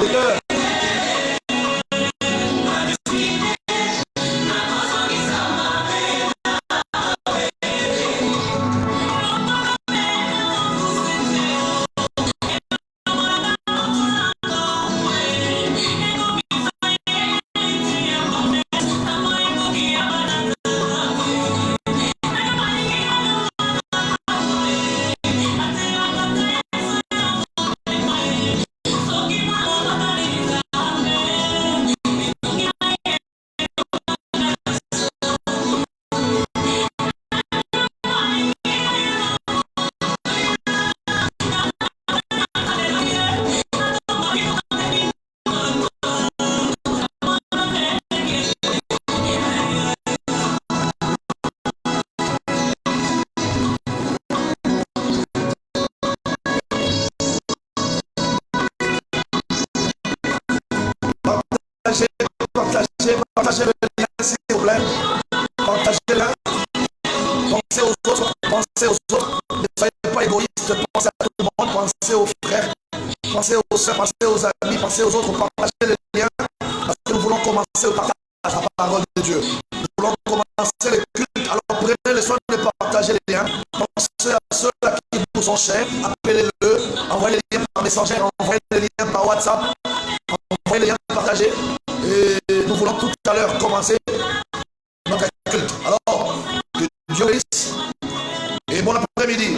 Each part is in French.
les cœurs. Partagez le lien, s'il vous plaît. Partagez-le. Pensez aux autres. Pensez aux autres. Ne soyez pas égoïstes. Pensez à tout le monde. Pensez aux frères. Pensez aux soeurs. Pensez aux amis. Pensez aux autres. Partagez le lien. Parce que nous voulons commencer le partage de la parole de Dieu. Nous voulons commencer le culte. Alors prenez le soin de partager les liens. Pensez à ceux-là qui vous sont chers. Appelez-le. Envoyez les liens par Messenger. Envoyez les liens par WhatsApp. Envoyez les liens partagés. Et nous voulons tout à l'heure commencer notre culte. Alors, que Dieu bénisse et bon après-midi.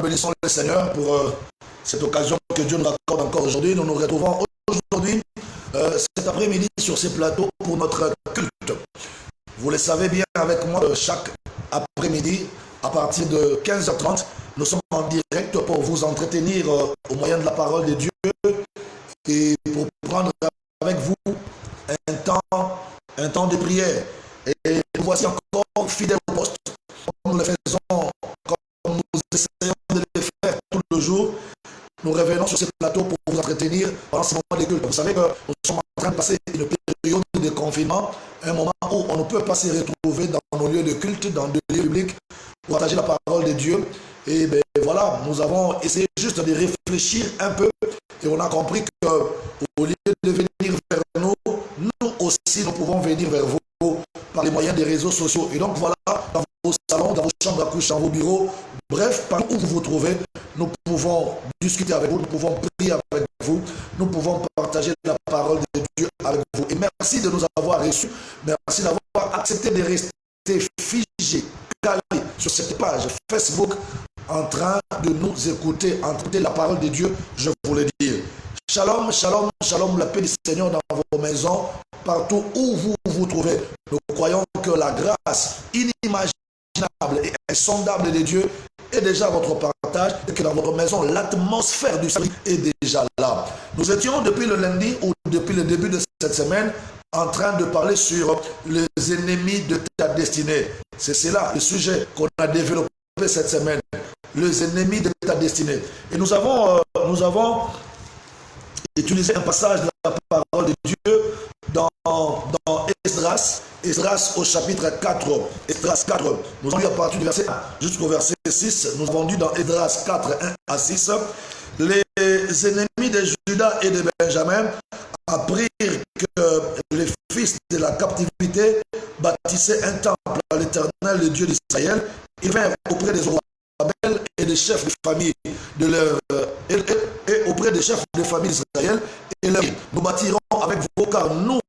Bénissons le Seigneur pour cette occasion que Dieu nous accorde encore aujourd'hui. Nous nous retrouvons aujourd'hui, cet après-midi, sur ces plateaux pour notre culte. Vous le savez bien avec moi, chaque après-midi, à partir de 15h30, nous sommes en direct pour vous entretenir au moyen de la parole de Dieu et pour prendre avec vous un temps de prière. Et nous voici encore fidèles au poste, comme nous le faisons, comme nous essayons de le faire tout le jour. Nous revenons sur ce plateau pour vous entretenir pendant ce moment de culte. Vous savez que nous sommes en train de passer une période de confinement, un moment où on ne peut pas se retrouver dans nos lieux de culte, dans des lieux publics, pour partager la parole de Dieu. Et bien voilà, nous avons essayé juste de réfléchir un peu et on a compris qu'au lieu de venir vers nous, nous aussi nous pouvons venir vers vous par les moyens des réseaux sociaux. Et donc voilà, dans vos salons, dans vos chambres à coucher, dans vos bureaux, bref, par où vous vous trouvez, nous pouvons discuter avec vous, nous pouvons prier avec vous, nous pouvons partager la parole de Dieu avec vous. Et merci de nous avoir reçus, merci d'avoir accepté de rester figés, calés sur cette page Facebook, en train de nous écouter, entendre la parole de Dieu, je vous le dis. Shalom, shalom, shalom, la paix du Seigneur dans vos maisons, partout où vous vous trouvez. Nous croyons que la grâce inimaginable et insondable de Dieu est déjà à votre partage et que dans votre maison, l'atmosphère du salut est déjà là. Nous étions depuis le lundi ou depuis le début de cette semaine en train de parler sur les ennemis de ta destinée. C'est cela le sujet qu'on a développé cette semaine. Les ennemis de ta destinée. Et nous avons utilisé un passage de la parole de Dieu dans Esdras au chapitre 4. Esdras 4, nous avons lu à partir du verset 1 jusqu'au verset 6. Nous avons lu dans Esdras 4, 1 à 6. Les ennemis de Juda et de Benjamin apprirent que les fils de la captivité bâtissaient un temple à l'Éternel, le Dieu d'Israël. Ils vinrent auprès des Zorobabel et des chefs de famille de leur et auprès des chefs de famille d'Israël et leur dit, nous bâtirons avec vous car nous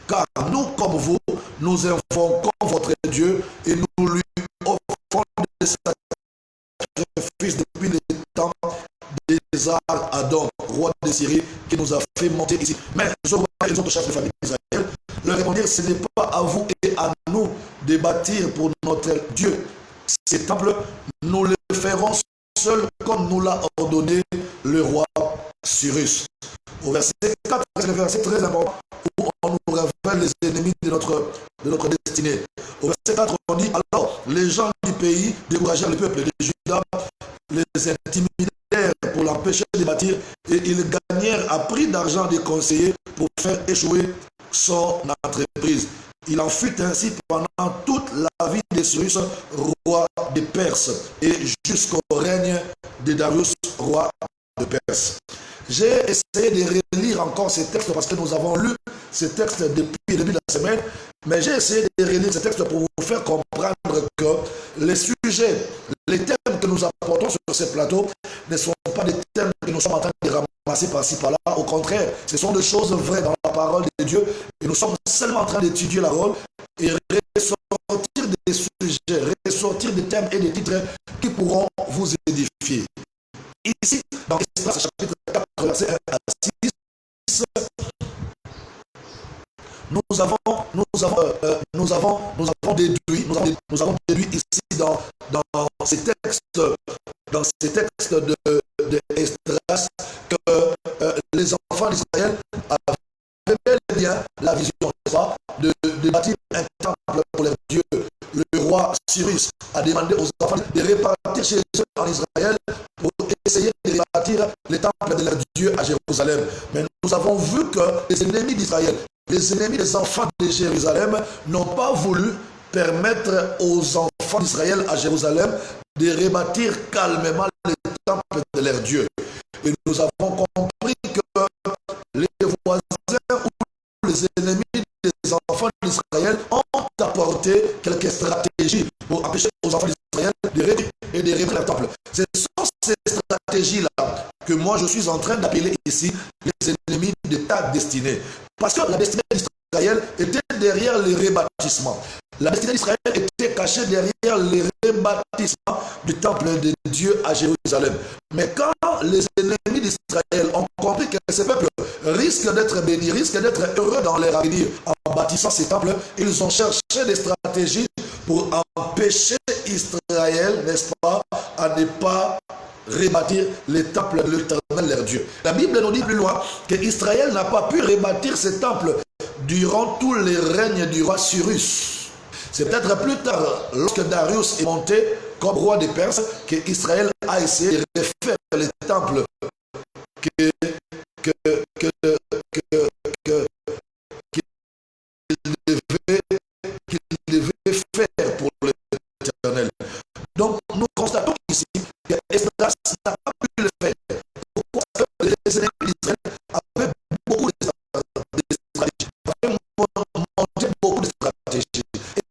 car nous, comme vous, nous invoquons votre Dieu et nous lui offrons des sacrifices depuis les temps d'Ésar Adon, roi de Syrie, qui nous a fait monter ici. Mais je vois les autres chefs de famille d'Israël leur répondre, ce n'est pas à vous et à nous de bâtir pour notre Dieu ces temples, nous le ferons seuls comme nous l'a ordonné le roi Cyrus. Au verset 4, c'est le verset très important où on nous révèle les ennemis de notre destinée. Au verset 4, on dit, alors les gens du pays découragèrent le peuple de Juda, les intimidèrent pour l'empêcher de bâtir et ils gagnèrent à prix d'argent des conseillers pour faire échouer son entreprise. Il en fut ainsi pendant toute la vie de Cyrus, roi de Perse, et jusqu'au règne de Darius, roi de Perse. J'ai essayé de relire encore ces textes parce que nous avons lu ces textes depuis le début de la semaine, mais j'ai essayé de relire ces textes pour vous faire comprendre que les sujets, les thèmes que nous apportons sur ces plateaux ne sont pas des thèmes que nous sommes en train de ramasser par-ci par-là. Au contraire, ce sont des choses vraies dans la parole de Dieu et nous sommes seulement en train d'étudier la parole et ressortir des sujets, ressortir des thèmes et des titres qui pourront vous édifier. Ici, dans Esdras chapitre 4, verset 1 à 6, nous avons déduit ici dans ces textes de Esdras que les enfants d'Israël avaient bel et bien la vision de bâtir un temple pour leur Dieu. Le roi Cyrus a demandé aux enfants de répartir chez eux en Israël pour essayer de rebâtir les temples de leur Dieu à Jérusalem. Mais nous avons vu que les ennemis d'Israël, les ennemis des enfants de Jérusalem n'ont pas voulu permettre aux enfants d'Israël à Jérusalem de rebâtir calmement les temples de leur Dieu. Et nous avons compris que les voisins ou les ennemis des enfants d'Israël ont apporté quelques stratégies pour empêcher aux enfants d'Israël de rebâtir et de rebâtir le temple. Ce sont ces stratégies-là que moi je suis en train d'appeler ici les ennemis de ta destinée. Parce que la destinée d'Israël était derrière les rebâtissements. La destinée d'Israël était cachée derrière les rebâtissements du temple de Dieu à Jérusalem. Mais quand les ennemis d'Israël ont compris que ce peuple risque d'être béni, risque d'être heureux dans leur avenir en bâtissant ces temples, ils ont cherché des stratégies pour empêcher Israël, n'est-ce pas, à ne pas rebâtir les temples de l'Éternel leur Dieu. La Bible nous dit plus loin qu'Israël n'a pas pu rebâtir ces temples durant tous les règnes du roi Cyrus. C'est peut-être plus tard, lorsque Darius est monté comme roi des Perses, qu'Israël a essayé de refaire les temples qu'il devait faire pour l'Éternel. Donc nous constatons ici qu'Esdras n'a pas pu le faire. Pourquoi? Parce que les ennemis d'Israël avaient beaucoup de stratégies, avaient monté beaucoup de stratégies.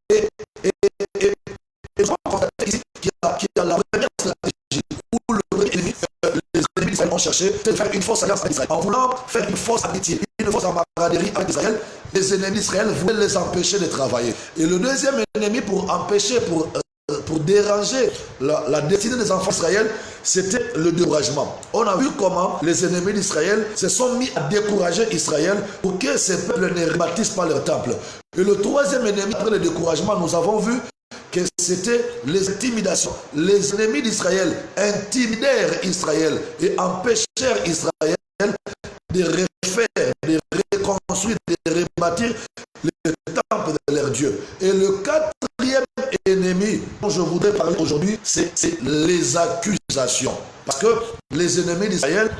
Et je constate ici qu'il y a la première stratégie où les ennemis d'Israël ont cherché de faire une fausse alliance avec Israël. En voulant faire une fausse amitié, une fausse camaraderie avec Israël, les ennemis d'Israël voulaient les empêcher de travailler. Et le deuxième ennemi pour empêcher, pour déranger la destinée des enfants d'Israël, c'était le découragement. On a vu comment les ennemis d'Israël se sont mis à décourager Israël pour que ces peuples ne rebâtissent pas leur temple. Et le troisième ennemi, après le découragement, nous avons vu que c'était les intimidations. Les ennemis d'Israël intimidèrent Israël et empêchèrent Israël de refaire, de reconstruire, de rebâtir les temples de leur Dieu. Et le quatrième ennemi dont je voudrais parler aujourd'hui, c'est les accusations. Parce que les ennemis d'Israël,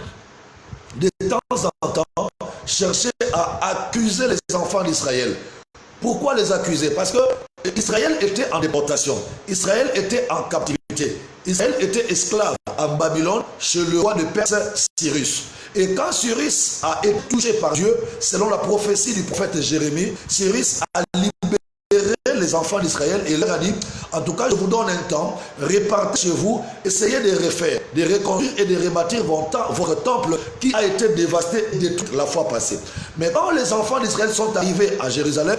de temps en temps, cherchaient à accuser les enfants d'Israël. Pourquoi les accuser? Parce que Israël était en déportation. Israël était en captivité. Israël était esclave en Babylone chez le roi de Perse Cyrus. Et quand Cyrus a été touché par Dieu, selon la prophétie du prophète Jérémie, Cyrus a libéré les enfants d'Israël et leur a dit, en tout cas, je vous donne un temps, répartez chez vous, essayez de refaire, de reconstruire et de rebâtir votre temple qui a été dévasté de toute la fois passée. Mais quand les enfants d'Israël sont arrivés à Jérusalem,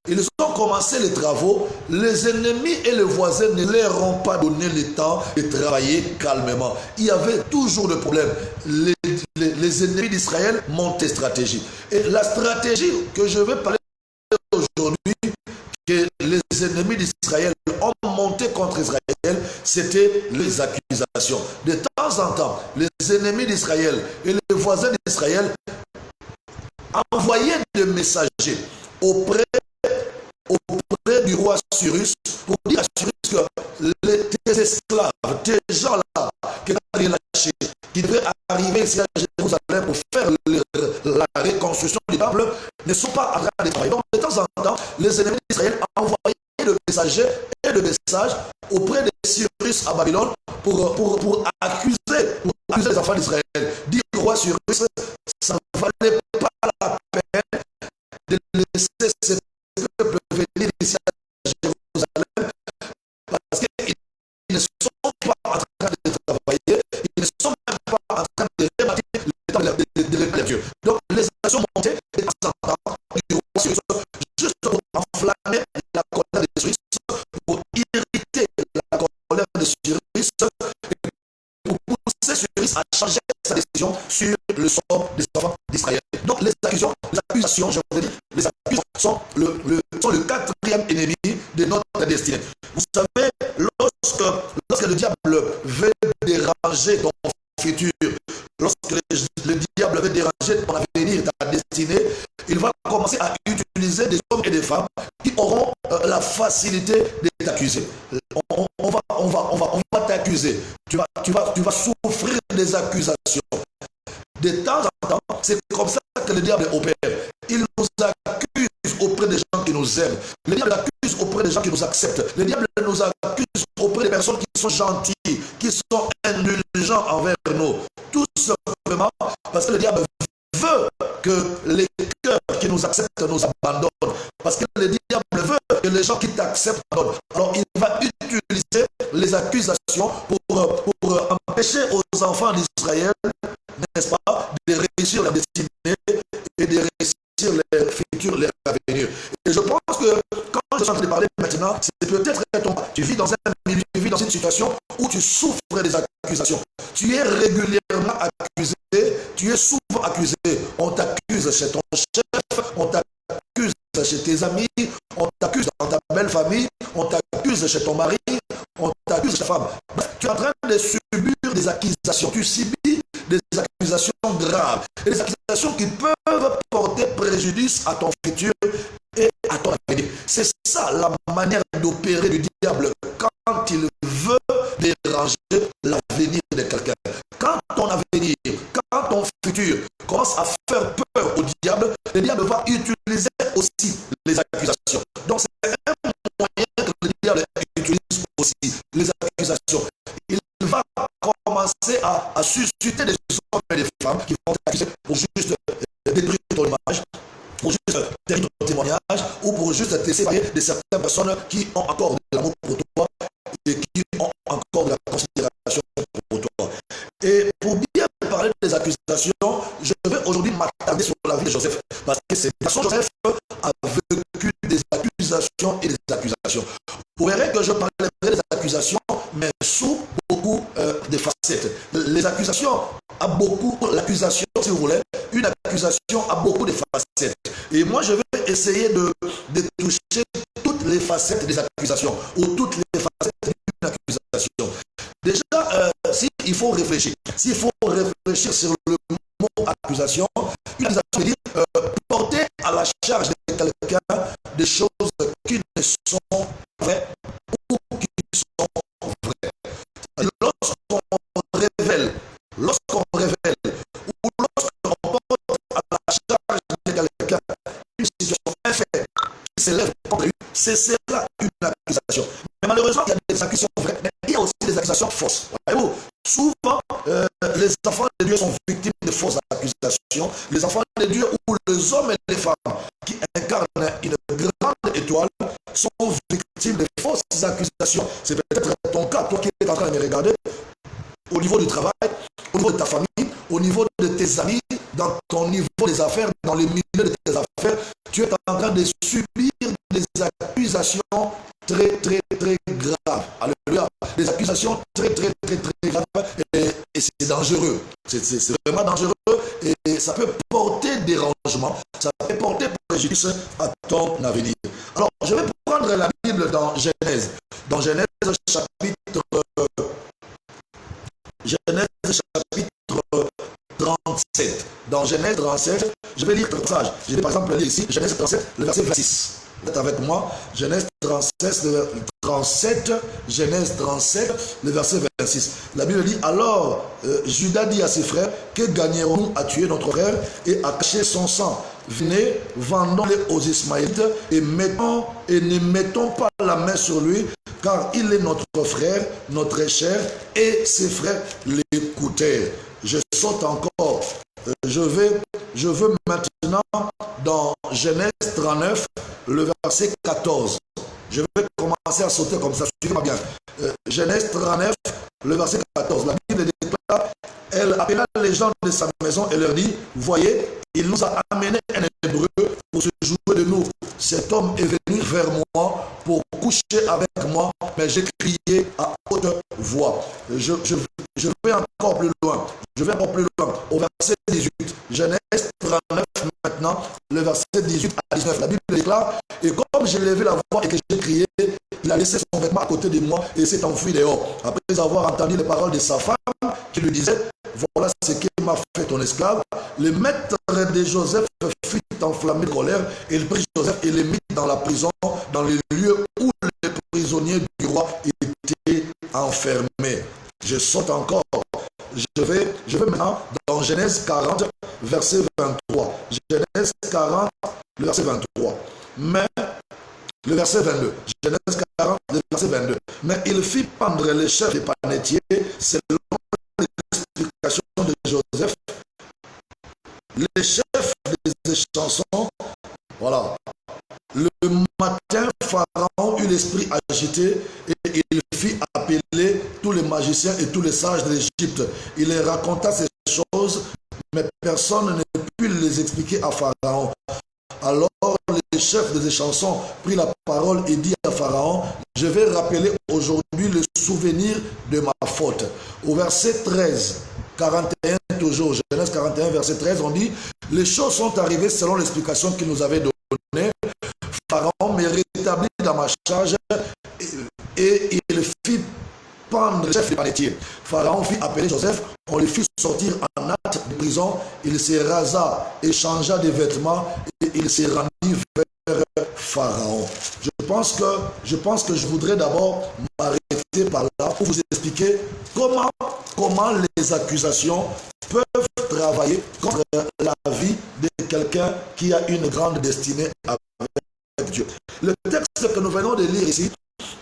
ils ont commencé les travaux, les ennemis et les voisins ne leur ont pas donné le temps de travailler calmement. Il y avait toujours des problèmes. Les ennemis d'Israël montaient stratégie. Et la stratégie que je vais parler aujourd'hui, que les ennemis d'Israël ont monté contre Israël, c'était les accusations. De temps en temps, les ennemis d'Israël et les voisins d'Israël envoyaient des messagers auprès du roi Cyrus pour dire à Cyrus que tes esclaves, tes gens-là qui n'ont rien lâché, qui devraient arriver ici à Jérusalem pour faire la reconstruction du temple, ne sont pas en train de travailler. Donc de temps en temps, les ennemis d'Israël envoyaient des messagers et des messages auprès de Cyrus à Babylone pour accuser les enfants d'Israël. Dire au roi Cyrus, ça ne valait pas la peine de laisser ces peuples venir ici à Jérusalem parce qu'ils ne sont pas en train de travailler, ils ne sont même pas en train de rebâtir le temple de Dieu. Donc les actions montées de temps en temps du roi Cyrus juste pour enflammer la colère de Cyrus, pour irriter la colère de Cyrus et pour pousser Cyrus à changer sa décision sur le sort des enfants d'Israël. Donc les accusations, je vous ai dit, les accusations sont le quatrième ennemi de notre destinée. Vous savez, lorsque le diable veut déranger ton futur, lorsque le diable veut déranger ton avenir, ta destinée, il va commencer à utiliser des hommes et des femmes qui auront la facilité de t'accuser. On va t'accuser. Tu vas souffrir des accusations. De temps en temps, c'est comme ça que le diable opère. Il nous accuse auprès des gens qui nous aiment. Le diable accuse auprès des gens qui nous acceptent. Le diable nous accuse auprès des personnes qui sont gentilles, qui sont indulgents envers nous. Tout simplement parce que le diable veut que les cœurs qui nous acceptent nous abandonnent. Parce que le diable veut que les gens qui t'acceptent abandonnent. Alors il va utiliser les accusations pour empêcher aux enfants d'Israël, n'est-ce pas, de réussir la destinée et de réussir leur futur, leur avenir. Et je pense que quand je suis en train de parler maintenant, c'est peut-être tu vis dans un milieu, tu vis dans une situation où tu souffres des accusations. Tu es régulièrement accusé, tu es souvent accusé. On t'accuse chez ton chef, on t'accuse chez tes amis, on t'accuse dans ta belle famille, on t'accuse chez ton mari, on t'accuse chez ta femme. Tu es en train de subir des accusations. Tu subis des accusations graves et des accusations qui peuvent porter préjudice à ton futur et à ton avenir. C'est ça la manière d'opérer du diable quand il veut déranger l'avenir de quelqu'un. Quand ton avenir, quand ton futur commence à faire peur au diable, le diable va utiliser aussi les accusations. Donc c'est un moyen que le diable utilise aussi, les accusations. Il va commencer à susciter des hommes et des femmes qui vont t'accuser pour juste détruire ton image, pour juste détruire ton témoignage, ou pour juste te séparer de certaines personnes qui ont encore de l'amour pour toi et qui ont encore de la considération pour toi. Et pour bien parler des accusations, je vais aujourd'hui m'attarder sur la vie de Joseph, parce que c'est parce que Joseph a vécu des accusations et des accusations. Vous verrez que je parlerai des accusations, mais sous beaucoup de facettes. Les accusations a beaucoup, l'accusation, si vous voulez, une accusation a beaucoup de facettes. Et moi, je vais essayer de toucher toutes les facettes des accusations, ou toutes les facettes d'une accusation. Déjà, s'il faut réfléchir, sur le mot accusation, une accusation veut dire porter à la charge de quelqu'un des choses qui ne sont vraies ou qui sont vraies. Lorsqu'on révèle ou lorsqu'on porte à la charge de quelqu'un une situation, un fait qui s'élève contre lui, ce sera une accusation. Mais malheureusement, il y a des accusations vraies, mais il y a aussi des accusations fausses. Voyez-vous, Souvent, les enfants de Dieu sont victimes de fausses accusations. Les enfants de Dieu ou les hommes et les femmes qui incarnent une grande étoile sont victimes de fausses accusations. C'est peut-être ton cas, toi qui es en train de me regarder, au niveau du travail, au niveau de ta famille, au niveau de tes amis, dans ton niveau des affaires, dans le milieu de tes affaires, tu es en train de subir des accusations très, très, très graves. Alléluia. Des accusations très, très, très, très graves. Et c'est dangereux. C'est vraiment dangereux. Et ça peut porter dérangement. Ça peut porter préjudice à ton avenir. Alors, je vais prendre la Bible dans Genèse. Dans Genèse chapitre 37. Dans Genèse 37, je vais lire le passage. Je vais par exemple lire ici, Genèse 37, le verset 26. Vous êtes avec moi? Genèse 37, Genèse 37, le verset 26. La Bible dit, alors Judas dit à ses frères, que gagnerons-nous à tuer notre frère et à cacher son sang? Venez, vendons-les aux Ismaélites et ne mettons pas la main sur lui, car il est notre frère, notre chair, et ses frères l'écoutèrent. Je saute encore. Je veux maintenant dans Genèse 39, le verset 14. Je vais commencer à sauter comme ça, suivez-moi bien. Genèse 39, le verset 14. La Bible déclare, elle appela les gens de sa maison et leur dit, voyez, il nous a amené un Hébreu pour se jouer de nous. Cet homme est venu vers moi pour coucher avec moi, mais j'ai crié à haute voix. Je vais encore plus loin. Au verset 18. Genèse 39 maintenant, le verset 18 à 19. La Bible déclare, et comme j'ai levé la voix et que j'ai crié, il a laissé son vêtement à côté de moi et s'est enfui dehors. Après avoir entendu les paroles de sa femme qui lui disait, voilà ce que m'a fait ton esclave. Le maître de Joseph fut enflammé de colère et il prit Joseph et le mit dans la prison, dans le lieu où les prisonniers du roi étaient enfermés. Je saute encore. Je vais maintenant dans Genèse 40, verset 23. Genèse 40, le verset 23. Mais le verset 22. Genèse 40, le verset 22. Mais il fit pendre les chefs des panetiers selon l'explication de Joseph. Les chefs des chansons, voilà. Le matin, Pharaon eut l'esprit agité et il fit appeler tous les magiciens et tous les sages de l'Égypte. Il leur raconta ces choses, mais personne ne put les expliquer à Pharaon. Alors les chefs des chansons prit la parole et dit à Pharaon, je vais rappeler aujourd'hui le souvenir de ma faute. Au verset 13, 41 toujours, Genèse 41, verset 13, on dit, les choses sont arrivées selon l'explication qu'il nous avait donnée. Pharaon me rétablit dans ma charge et il fit pendre le chef des panetiers. Pharaon fit appeler Joseph, on le fit sortir en hâte de prison, il se rasa et changea de vêtements et il se rendit vers Pharaon. Je pense que je voudrais d'abord m'arrêter par là pour vous expliquer comment les accusations peuvent travailler contre la vie de quelqu'un qui a une grande destinée avec Dieu. Le texte que nous venons de lire ici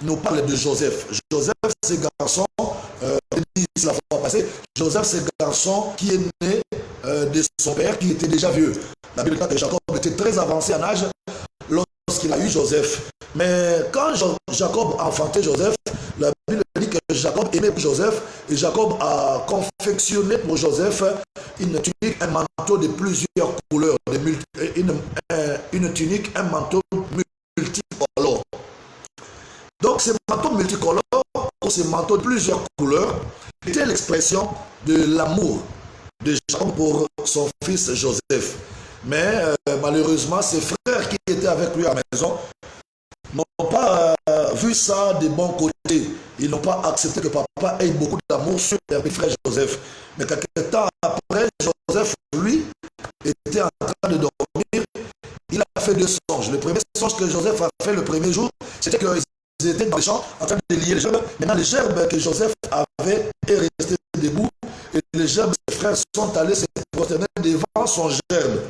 nous parle de Joseph. Joseph, c'est garçon, la fois passée, Joseph, c'est garçon qui est né de son père qui était déjà vieux. La Bible dit que Jacob était très avancé en âge lorsqu'il a eu Joseph. Mais quand Jacob a enfanté Joseph, la Bible dit que Jacob aimait Joseph et Jacob a confectionné pour Joseph une tunique, un manteau de plusieurs couleurs, une tunique, un manteau multicolore. Donc ce manteau multicolore, ou ce manteau de plusieurs couleurs, était l'expression de l'amour de Jacob pour son fils Joseph. Mais malheureusement, ses frères qui étaient avec lui à la maison n'ont pas vu ça de bon côté. Ils n'ont pas accepté que papa ait beaucoup d'amour sur leur frère Joseph. Mais quelques temps après, Joseph, lui, était en train de dormir. Il a fait deux songes. Le premier songe que Joseph a fait le premier jour, c'était qu'ils étaient dans les champs en train de lier les gerbes. Maintenant, les gerbes que Joseph avait est resté debout. Et les gerbes, ses frères sont allés se prosterner devant son gerbe.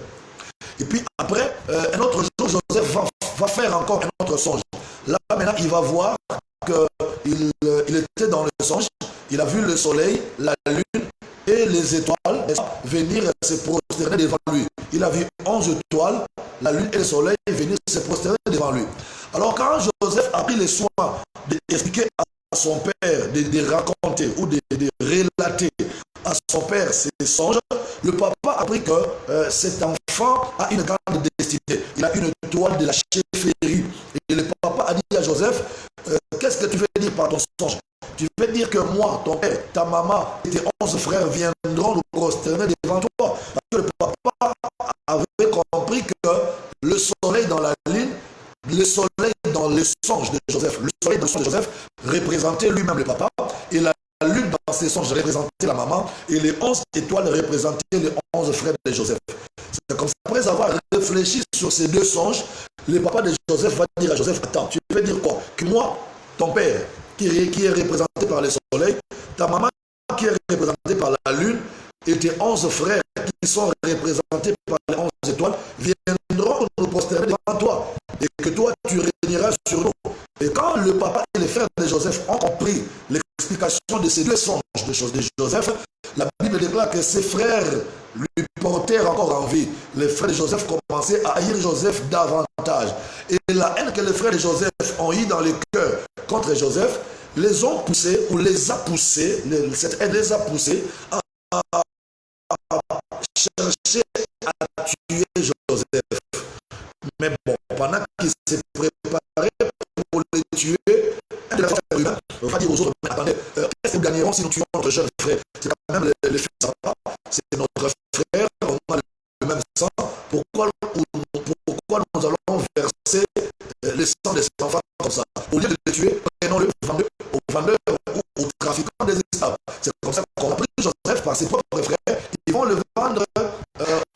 Et puis après, un autre jour, Joseph va faire encore un autre songe. Là, maintenant, il va voir qu'il était dans le songe. Il a vu le soleil, la lune et les étoiles venir se prosterner devant lui. Il a vu 11 étoiles, la lune et le soleil venir se prosterner devant lui. Alors quand Joseph a pris le soin d'expliquer à son père, de raconter ou de relater à son père ses songes, le papa a appris que cet enfant a une grande destinée. Il a une étoile de la chefferie. Et le papa a dit à Joseph, qu'est-ce que tu veux dire par ton songe? Tu veux dire que moi, ton père, ta maman et tes 11 frères viendront nous prosterner devant toi. Parce que le papa avait compris que le soleil dans la lune, le soleil dans le songe de Joseph, le soleil dans le songe de Joseph représentait lui-même le papa, et la lune dans ses songes représentait la maman, et les 11 étoiles représentaient les 11 frères de Joseph. C'est comme ça, après avoir réfléchi sur ces deux songes, le papa de Joseph va dire à Joseph, attends, tu veux dire quoi? Que moi, ton père, qui est représenté par le soleil, ta maman qui est représentée par la lune, et tes 11 frères qui sont représentés par les 11 étoiles viendront nous prosterner devant toi, et que toi tu régneras sur nous. Et quand le papa et les frères de Joseph ont compris l'explication de ces deux songes de Joseph, la Bible déclare que ses frères lui portèrent encore en vie. Les frères de Joseph commençaient à haïr Joseph davantage. Et la haine que les frères de Joseph ont eue dans le cœur contre Joseph les ont poussés, ou les a poussés, cette haine les a poussés à chercher à tuer Joseph. Mais bon, pendant qu'il s'est préparé pour le tuer, un de la frère humain va dire aux autres, mais attendez, qu'est-ce que nous gagnerons si nous tuons notre jeune frère? C'est quand même le fils de papa, c'est notre frère, on a le même sang. Pourquoi nous allons verser le sang de cet enfant comme ça? Au lieu de le tuer, prenons-le aux vendeurs ou aux trafiquants des esclaves. C'est comme ça qu'on a pris Joseph par ses propres frères. Ils vont le vendre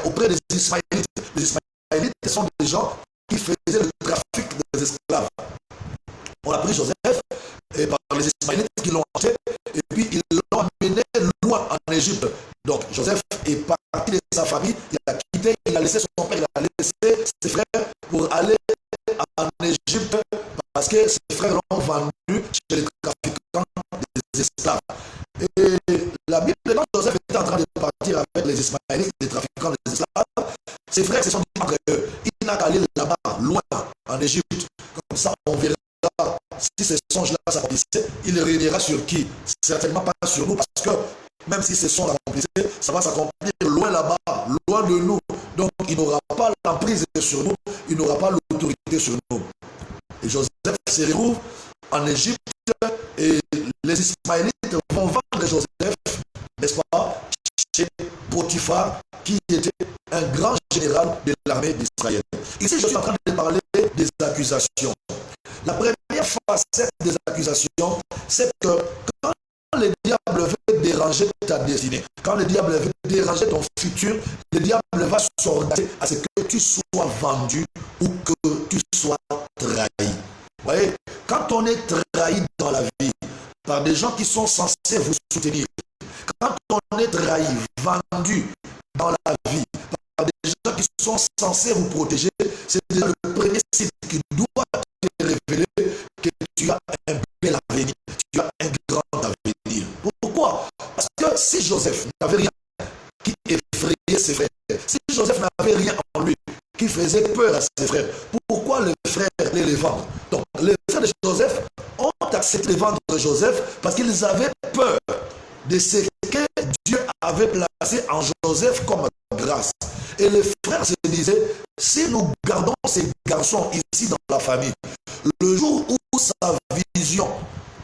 auprès des Ismaélites. Les Ismaélites sont des gens qui faisaient le trafic des esclaves. On a pris Joseph et par les Ismaélites qui l'ont acheté, et puis ils l'ont amené loin en Égypte. Donc Joseph est parti de sa famille, il a quitté, il a laissé son père, il a laissé ses frères pour aller en Égypte parce que ses frères l'ont vendu chez les trafiquants des esclaves. Et la Bible, quand Joseph était en train de partir avec les Ismaélites, les trafiquants des esclaves, ses frères se sont dit entre eux, il n'a qu'à aller là-bas, loin, en Égypte. Comme ça, on verra si ces songes-là s'accomplissaient, il régnera sur qui? Certainement pas sur nous, parce que même si ces songes s'accomplissent, ça va s'accomplir loin là-bas, loin de nous. Donc, il n'aura pas l'emprise sur nous, il n'aura pas l'autorité sur nous. Et Joseph se retrouve en Égypte, et les Ismaélites vont vendre Joseph, n'est-ce pas, chez Potiphar, qui était un grand général de l'armée d'Israël. Ici, je suis en train de parler des accusations. La première facette des accusations, c'est que quand le diable veut déranger ta destinée, quand le diable veut déranger ton futur, le diable va s'organiser à ce que tu sois vendu ou que tu sois trahi. Vous voyez, quand on est trahi dans la vie par des gens qui sont censés vous soutenir, quand on est trahi, vendu dans la vie par des gens qui sont censés vous protéger, c'est déjà le premier signe qui doit te révéler que tu as un bel avenir, tu as un grand avenir. Pourquoi? Parce que si Joseph n'avait rien qui effrayait ses frères, si Joseph n'avait rien en lui qui faisait peur à ses frères, pourquoi les frères allaient les vendre? Donc les frères de Joseph ont accepté de vendre Joseph parce qu'ils avaient peur de ce que Dieu avait placé en Joseph comme grâce. Et les frères se disaient, si nous gardons ces garçons ici dans la famille, le jour où sa vision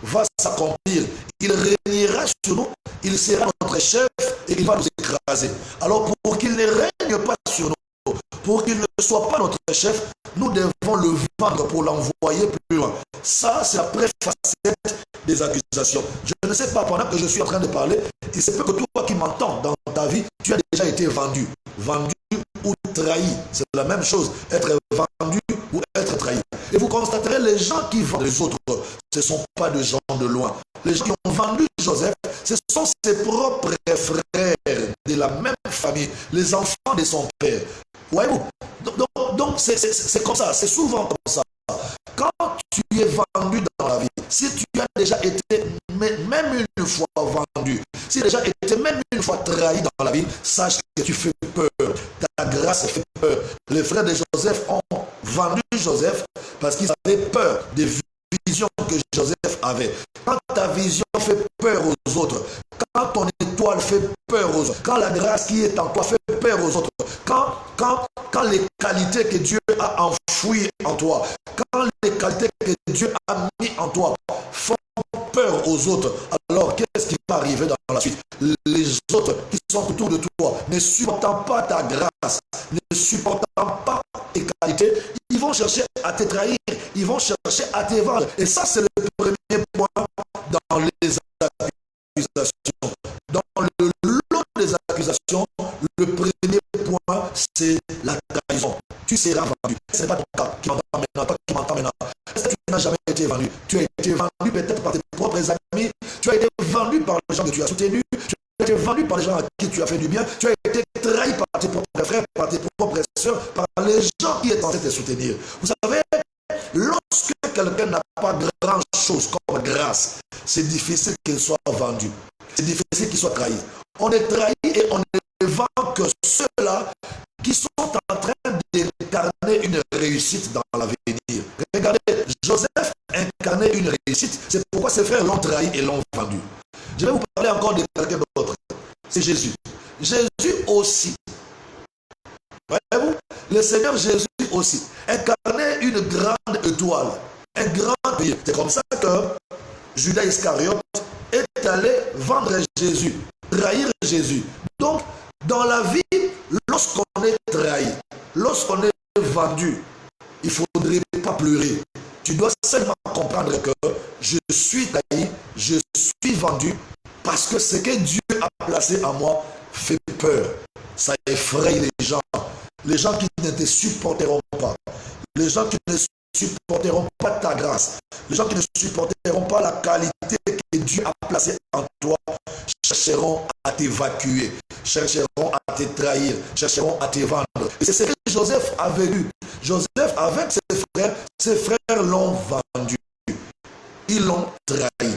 va s'accomplir, il régnera sur nous, il sera notre chef et il va nous écraser. Alors pour qu'il ne règne pas sur nous, pour qu'il ne soit pas notre chef, nous devons le vendre pour l'envoyer plus loin. Ça, c'est la première facette des accusations. Je ne sais pas, pendant que je suis en train de parler, il se peut que toi qui m'entends dans ta vie, tu as déjà été vendu. Vendu ou trahi. C'est la même chose. Être vendu ou être trahi. Et vous constaterez, les gens qui vendent les autres, ce ne sont pas des gens de loin. Les gens qui ont vendu Joseph, ce sont ses propres frères de la même famille, les enfants de son père. Voyez-vous? Donc c'est comme ça, c'est souvent comme ça. Quand tu es vendu dans la vie, si tu as déjà été même une une fois vendu, si déjà été même une fois trahi dans la vie, sache que tu fais peur. Ta grâce fait peur. Les frères de Joseph ont vendu Joseph parce qu'ils avaient peur des visions que Joseph avait. Quand ta vision fait peur aux autres, quand ton étoile fait peur aux autres, quand la grâce qui est en toi fait peur aux autres, quand les qualités que Dieu a enfouies en toi, quand les qualités que Dieu a mis en toi font peur aux autres, alors qu'est-ce qui va arriver dans la suite? Les autres qui sont autour de toi, ne supportant pas ta grâce, ne supportant pas tes qualités, ils vont chercher à te trahir, ils vont chercher à te vendre. Et ça, c'est le premier point dans les accusations. Dans le lot des accusations, le premier point, c'est la trahison. Tu seras vendu. Ce n'est pas ton cas qui m'entend maintenant, toi qui m'entends maintenant. Est-ce que tu n'as jamais été vendu? Tu as été vendu peut-être par tes propres amis, tu as été vendu par les gens que tu as soutenus, tu as été vendu par les gens à qui tu as fait du bien, tu as été trahi par tes propres frères, par tes propres sœurs, par les gens qui étaient censés te soutenir. Vous savez, lorsque quelqu'un n'a pas grand-chose comme grâce, c'est difficile qu'il soit vendu. C'est difficile qu'il soit trahi. On est trahi et on ne vend que ceux-là qui sont en train d'incarner une réussite dans l'avenir. Regardez, Joseph incarnait une réussite. C'est pourquoi ses frères l'ont trahi et l'ont vendu. Je vais vous parler encore de quelqu'un d'autre. C'est Jésus. Jésus aussi. Voyez-vous, le Seigneur Jésus aussi incarnait une grande étoile, un grand pays. C'est comme ça que Judas Iscariote est allé vendre Jésus, trahir Jésus. Donc, dans la vie, lorsqu'on est trahi, lorsqu'on est vendu, il ne faudrait pas pleurer. Tu dois seulement comprendre que je suis trahi, je suis vendu, parce que ce que Dieu a placé en moi fait peur. Ça effraie les gens qui ne te supporteront pas, les gens qui ne supporteront pas ta grâce, les gens qui ne supporteront pas la qualité que Dieu a placée en toi, chercheront à t'évacuer, chercheront à te trahir, chercheront à te vendre. Et c'est ce que Joseph avait eu. Joseph, avec ses frères l'ont vendu. Ils l'ont trahi.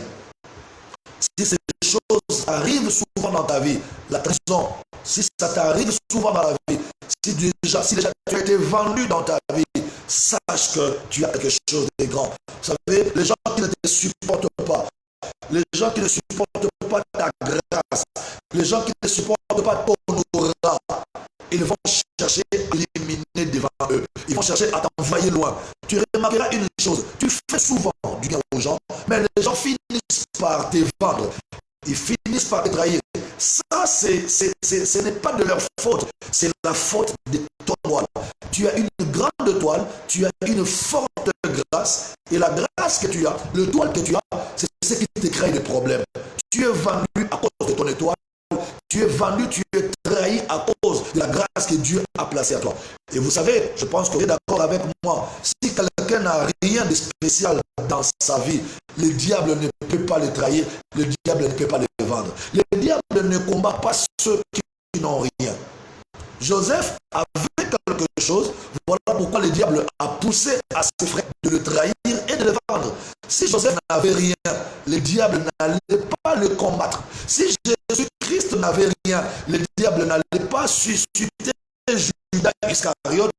Si ces choses arrivent souvent dans ta vie, la trahison, si ça t'arrive souvent dans la vie, si déjà tu as été vendu dans ta vie, sache que tu as quelque chose de grand. Vous savez, les gens qui ne te supportent pas, les gens qui ne supportent pas ta grâce, les gens qui ne supportent pas ton aura, ils vont chercher à l'éliminer devant eux. Ils vont chercher à t'envoyer loin. Tu remarqueras une chose, tu fais souvent du bien aux gens, mais les gens finissent par te vendre. Ils finissent par te trahir. Ça, ce n'est pas de leur faute, c'est la faute de ton toile. Tu as une grande toile, tu as une forte grâce, et la grâce que tu as, le toile que tu as, c'est ce qui te crée des problèmes. Tu es vendu à cause de ton étoile, tu es vendu, tu es trahi à cause de la grâce que Dieu a placée à toi. Et vous savez, je pense que vous êtes d'accord avec moi, si quelqu'un n'a rien de spécial dans sa vie, le diable ne peut pas le trahir, le diable ne peut pas le vendre. Le diable ne combat pas ceux qui n'ont rien. Joseph avait quelque chose, voilà pourquoi le diable a poussé à ses frères de le trahir et de le vendre. Si Joseph n'avait rien, le diable n'allait pas le combattre. Si Jésus-Christ n'avait rien, le diable n'allait pas susciter Judas Iscariote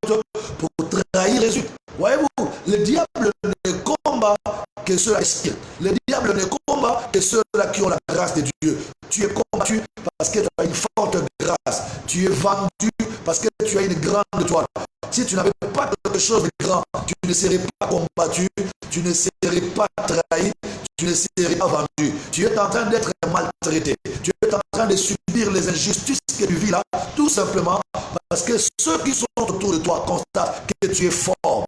pour trahir Jésus. Voyez-vous, le diable ne combat que ceux-là qui aspirent. Le diable ne combat que ceux-là qui ont la grâce de Dieu. Tu es combattu parce que tu as une forte grâce. Tu es vendu parce que tu as une grande toile. Si tu n'avais pas quelque chose de grand, tu ne serais pas combattu, tu ne serais pas trahi, tu ne serais pas vendu. Tu es en train d'être maltraité. Tu es en train de subir les injustices que tu vis là, tout simplement parce que ceux qui sont autour de toi constatent que tu es fort.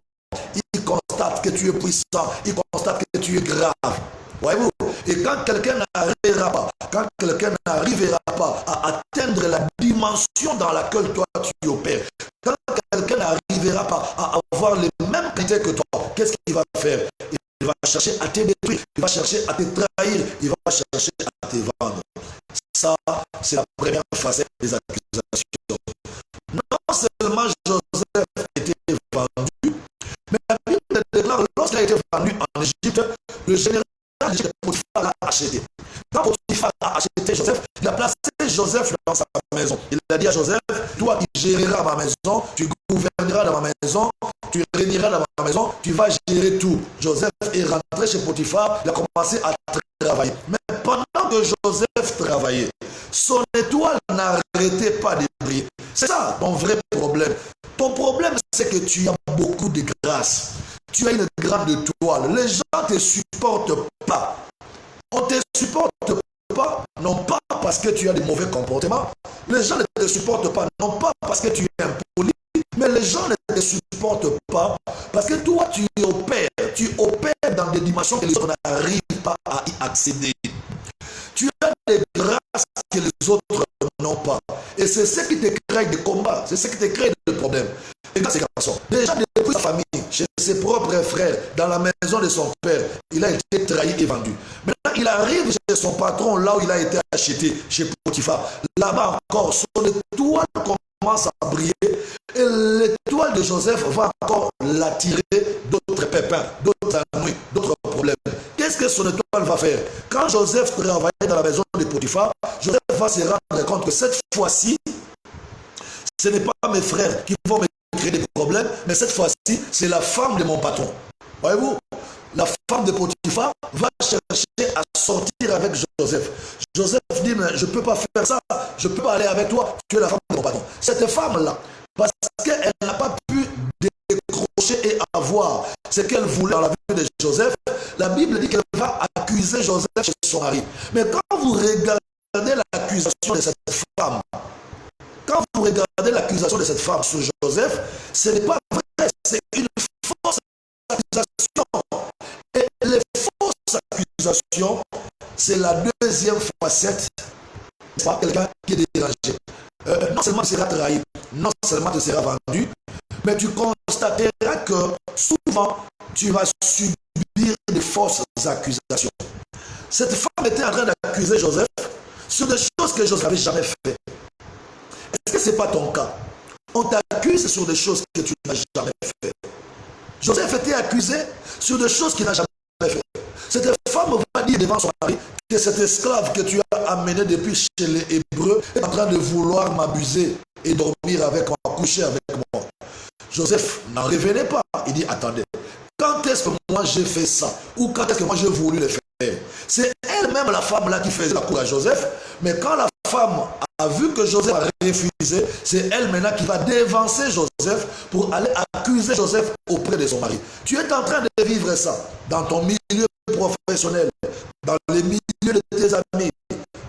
Ils constatent que tu es puissant. Ils constatent que tu es grave. Voyez-vous? Et quand quelqu'un n'arrivera pas à atteindre la dimension dans laquelle toi tu opères, quand quelqu'un n'arrivera pas à avoir les mêmes qualités que toi, qu'est-ce qu'il va faire? Il va chercher à te détruire, il va chercher à te trahir, il va chercher à te vendre. Ça, c'est la première facette des accusations. Non seulement Joseph était vendu, mais la Bible déclare, lorsqu'il a été vendu en Égypte, le général d'Égypte Potiphar l'a acheté. Quand Potiphar a acheté Joseph, il a placé Joseph dans sa maison. Il a dit à Joseph, toi qui géreras ma maison, tu gouverneras dans ma maison, tu régneras dans ma maison, tu vas gérer tout. Joseph est rentré chez Potiphar, il a commencé à travailler. Mais pendant que Joseph travaillait, son étoile n'arrêtait pas de briller. C'est ça ton vrai problème. Ton problème, c'est que tu as beaucoup de grâce. Tu as une grande étoile. Les gens ne te supportent pas. On ne te supporte pas, non pas parce que tu as des mauvais comportements. Les gens ne te supportent pas, non pas parce que tu es impoli, mais les gens ne te supportent pas parce que toi, tu opères dans des dimensions que les autres n'arrivent pas à y accéder. Tu as des grâces que les autres n'ont pas. Et c'est ce qui te crée des combats, c'est ce qui te crée des problèmes. Et dans ces garçons, déjà depuis sa famille, chez ses propres frères, dans la maison de son père, il a été trahi et vendu. Maintenant, il arrive chez son patron, là où il a été acheté, chez Potiphar. Là-bas encore, son étoile commence à briller. Et l'étoile de Joseph va encore l'attirer d'autres pépins, d'autres ennuis, d'autres problèmes. Qu'est-ce que son étoile va faire? Quand Joseph travaillait dans la maison de Potiphar, Joseph va se rendre compte que cette fois-ci, ce n'est pas mes frères qui vont me créer des problèmes, mais cette fois-ci, c'est la femme de mon patron. Voyez-vous, la femme de Potiphar va chercher à sortir avec Joseph. Joseph dit, mais je ne peux pas faire ça, je ne peux pas aller avec toi, tu es la femme de mon patron. Cette femme-là, parce qu'elle n'a pas pu décrocher et avoir ce qu'elle voulait dans la vie de Joseph, la Bible dit qu'elle va accuser Joseph chez son mari. Mais quand vous regardez l'accusation de cette femme, quand vous regardez l'accusation de cette femme sur Joseph, ce n'est pas vrai, c'est une fausse accusation. Et les fausses accusations, c'est la deuxième facette. C'est pas quelqu'un qui est dérangé. Non seulement tu seras trahi, non seulement tu seras vendu, mais tu constateras que souvent tu vas subir des fausses accusations. Cette femme était en train d'accuser Joseph sur des choses que Joseph n'avait jamais fait. Est-ce que ce n'est pas ton cas? On t'accuse sur des choses que tu n'as jamais fait. Joseph était accusé sur des choses qu'il n'a jamais fait. Cette femme va dire devant son mari que cet esclave que tu as amené depuis chez les Hébreux est en train de vouloir m'abuser et dormir avec moi, coucher avec moi. Joseph n'en revenait pas. Il dit, attendez, quand est-ce que moi j'ai fait ça? Ou quand est-ce que moi j'ai voulu le faire? C'est elle-même la femme là qui faisait la cour à Joseph. Mais quand la femme a vu que Joseph a refusé, c'est elle maintenant qui va dévancer Joseph pour aller accuser Joseph auprès de son mari. Tu es en train de vivre ça dans ton milieu professionnel, dans les milieux de tes amis,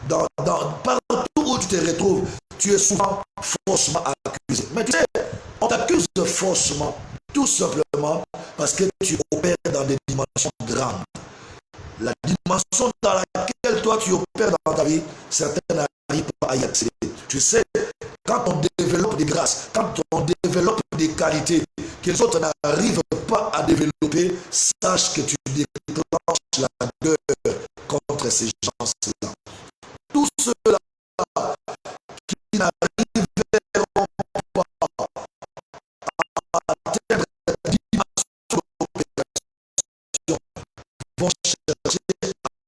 partout où tu te retrouves, tu es souvent faussement accusé. Mais tu sais, on t'accuse faussement, tout simplement parce que tu opères dans des dimensions grandes. La dimension dans laquelle toi tu opères dans ta vie, certains n'arrivent pas à y accéder. Tu sais, quand on développe des grâces, quand on développe des qualités que les autres n'arrivent pas à développer, sache que tu déclenches la guerre contre ces gens-là. Tous ceux-là qui n'arriveront pas à atteindre la dimension d'opération vont chercher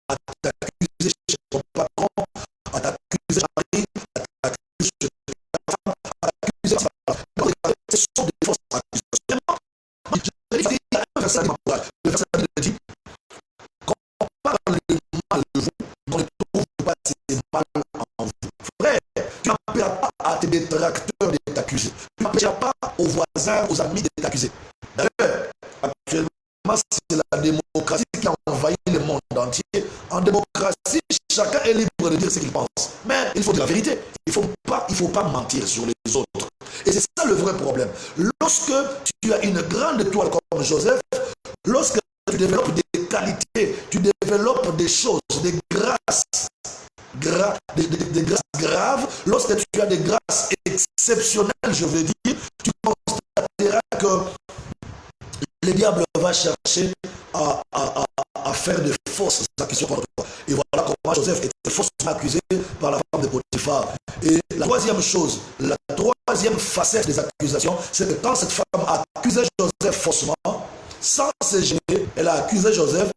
à t'accuser chez ton patron, à t'accuser chez ton mari, à t'accuser chez ta femme, à t'accuser chez ta femme. Donc, ce sont des fausses accusations. Je dis, il y a un verset de courage. Le verset dit, quand on parle de mal de vous, on ne trouve pas ces mal en vous. Frère, tu n'empêcheras pas à tes détracteurs de t'accuser. Tu n'empêcheras pas aux voisins, aux amis de t'accuser. D'ailleurs, actuellement, c'est la démocratie qui a envahi le monde entier. En démocratie, chacun est libre de dire ce qu'il pense. Mais il faut dire la vérité. Il ne faut pas mentir sur les autres. Et c'est ça le vrai problème. Lorsque tu as une grande étoile comme Joseph, lorsque tu développes des qualités, tu développes des choses, des grâces, des grâces graves, lorsque tu as des grâces exceptionnelles, je veux dire, tu constateras que le diable va chercher à faire de fausses accusations contre toi. Et voilà comment Joseph était faussement accusé par la femme de Potiphar. Et la troisième chose, la troisième facette des accusations, c'est que quand cette femme a accusé Joseph faussement, sans se gêner, elle a accusé Joseph,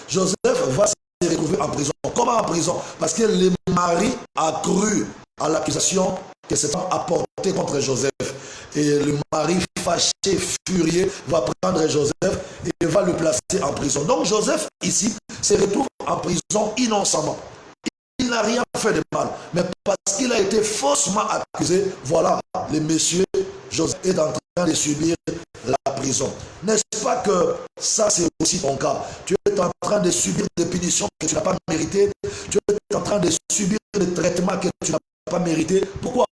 Joseph va se s'est retrouvé en prison. Comment en prison? Parce que le mari a cru à l'accusation que cette femme a portée contre Joseph. Et le mari fâché, furieux, va prendre Joseph et va le placer en prison. Donc Joseph, ici, se retrouve en prison innocemment. Il n'a rien fait de mal. Mais parce qu'il a été faussement accusé, voilà, le monsieur Joseph est en train de subir la prison. N'est-ce pas que ça, c'est aussi ton cas? Tu es en train de subir des punitions que tu n'as pas méritées. Tu es en train de subir des traitements que tu n'as pas mérités. Pourquoi?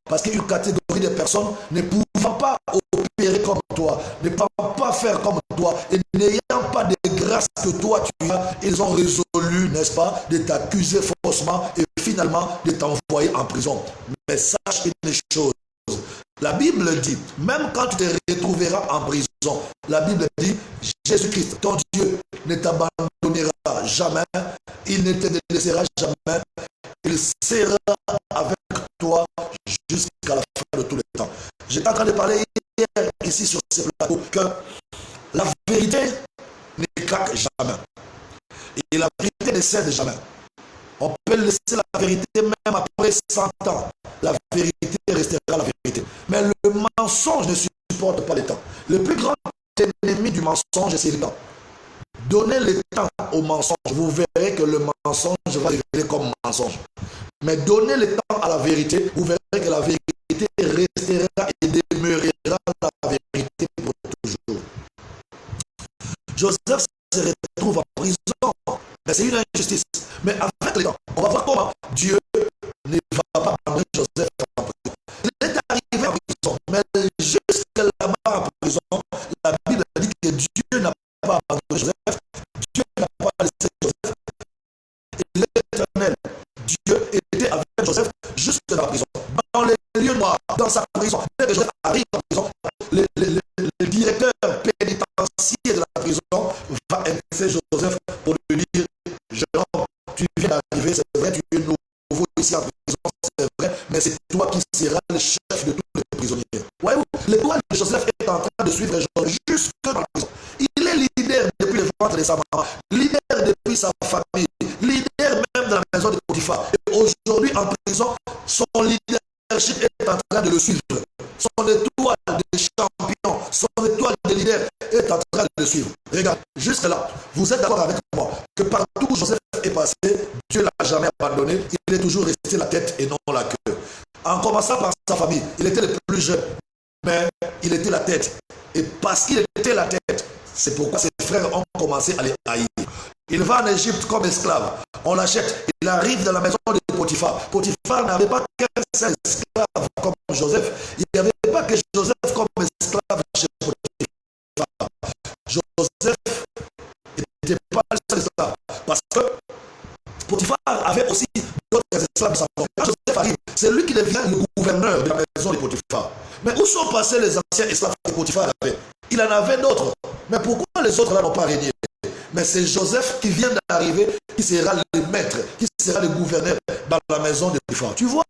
Parce qu'une catégorie de personnes ne pouvant pas opérer comme toi, ne pouvant pas faire comme toi, et n'ayant pas de grâce que toi tu as, ils ont résolu, n'est-ce pas, de t'accuser faussement et finalement de t'envoyer en prison. Mais sache une chose, la Bible dit, même quand tu te retrouveras en prison, la Bible dit, Jésus-Christ, ton Dieu, ne t'abandonnera jamais, il ne te délaissera jamais, il sera avec toi jusqu'à la fin de tous les temps. J'étais en train de parler hier ici sur ce plateau que la vérité ne craque jamais. Et la vérité ne cède jamais. On peut laisser la vérité même après 100 ans. La vérité restera la vérité. Mais le mensonge ne supporte pas le temps. Le plus grand ennemi du mensonge, c'est le temps. Donnez le temps au mensonge. Vous verrez que le mensonge va révéler comme mensonge. Mais donnez le temps à la vérité. Vous verrez que la vérité restera et demeurera la vérité pour toujours. Joseph se retrouve en prison. Mais c'est une injustice. Mais avec le temps, on va voir comment Dieu ne va pas abandonner Joseph en prison. Il est arrivé en prison, mais jusqu'à là-bas en prison, la Bible dit que Dieu n'a pas abandonné Joseph. Dieu n'a pas laissé Joseph. Et l'Éternel, Dieu était avec Joseph jusque dans la prison. Dans les lieux noirs, dans sa prison, dès que Joseph arrive en prison, le directeur pénitentiaire de la prison va inviter Joseph pour lui dire: jeune homme, tu viens d'arriver, c'est vrai, tu es nouveau ici en prison, c'est vrai, mais c'est toi qui seras le chef de tous les prisonniers. Voyez-vous, l'étoile de Joseph est en train de suivre Joseph jusque dans la prison. Il est leader depuis le ventre de sa maman, leader depuis sa famille, leader même dans la maison de Potiphar. Et aujourd'hui en prison, son leadership est en train de le suivre. Son étoile de champion, son étoile de leader est en train de le suivre. Regarde, jusque là, vous êtes d'accord avec moi que partout où Joseph est passé, Dieu ne l'a jamais abandonné. Il est toujours resté la tête et non la queue. En commençant par sa famille, il était le plus jeune, mais il était la tête. Et parce qu'il était la tête, c'est pourquoi ses frères ont commencé à les haïr. Il va en Égypte comme esclave. On l'achète. Il arrive dans la maison de Potiphar. Potiphar n'avait pas qu'un seul esclave comme Joseph. Il n'y avait pas que Joseph comme esclave chez Potiphar. Joseph n'était pas le seul esclave. Parce que Potiphar avait aussi d'autres esclaves. Quand Joseph arrive, c'est lui qui devient le gouverneur de la maison de Potiphar. Mais où sont passés les anciens esclaves que Potiphar avait? Il en avait d'autres. Mais pourquoi les autres là n'ont pas régné? Mais c'est Joseph qui vient d'arriver, qui sera le maître, qui sera le gouverneur dans la maison de Potiphar. Tu vois,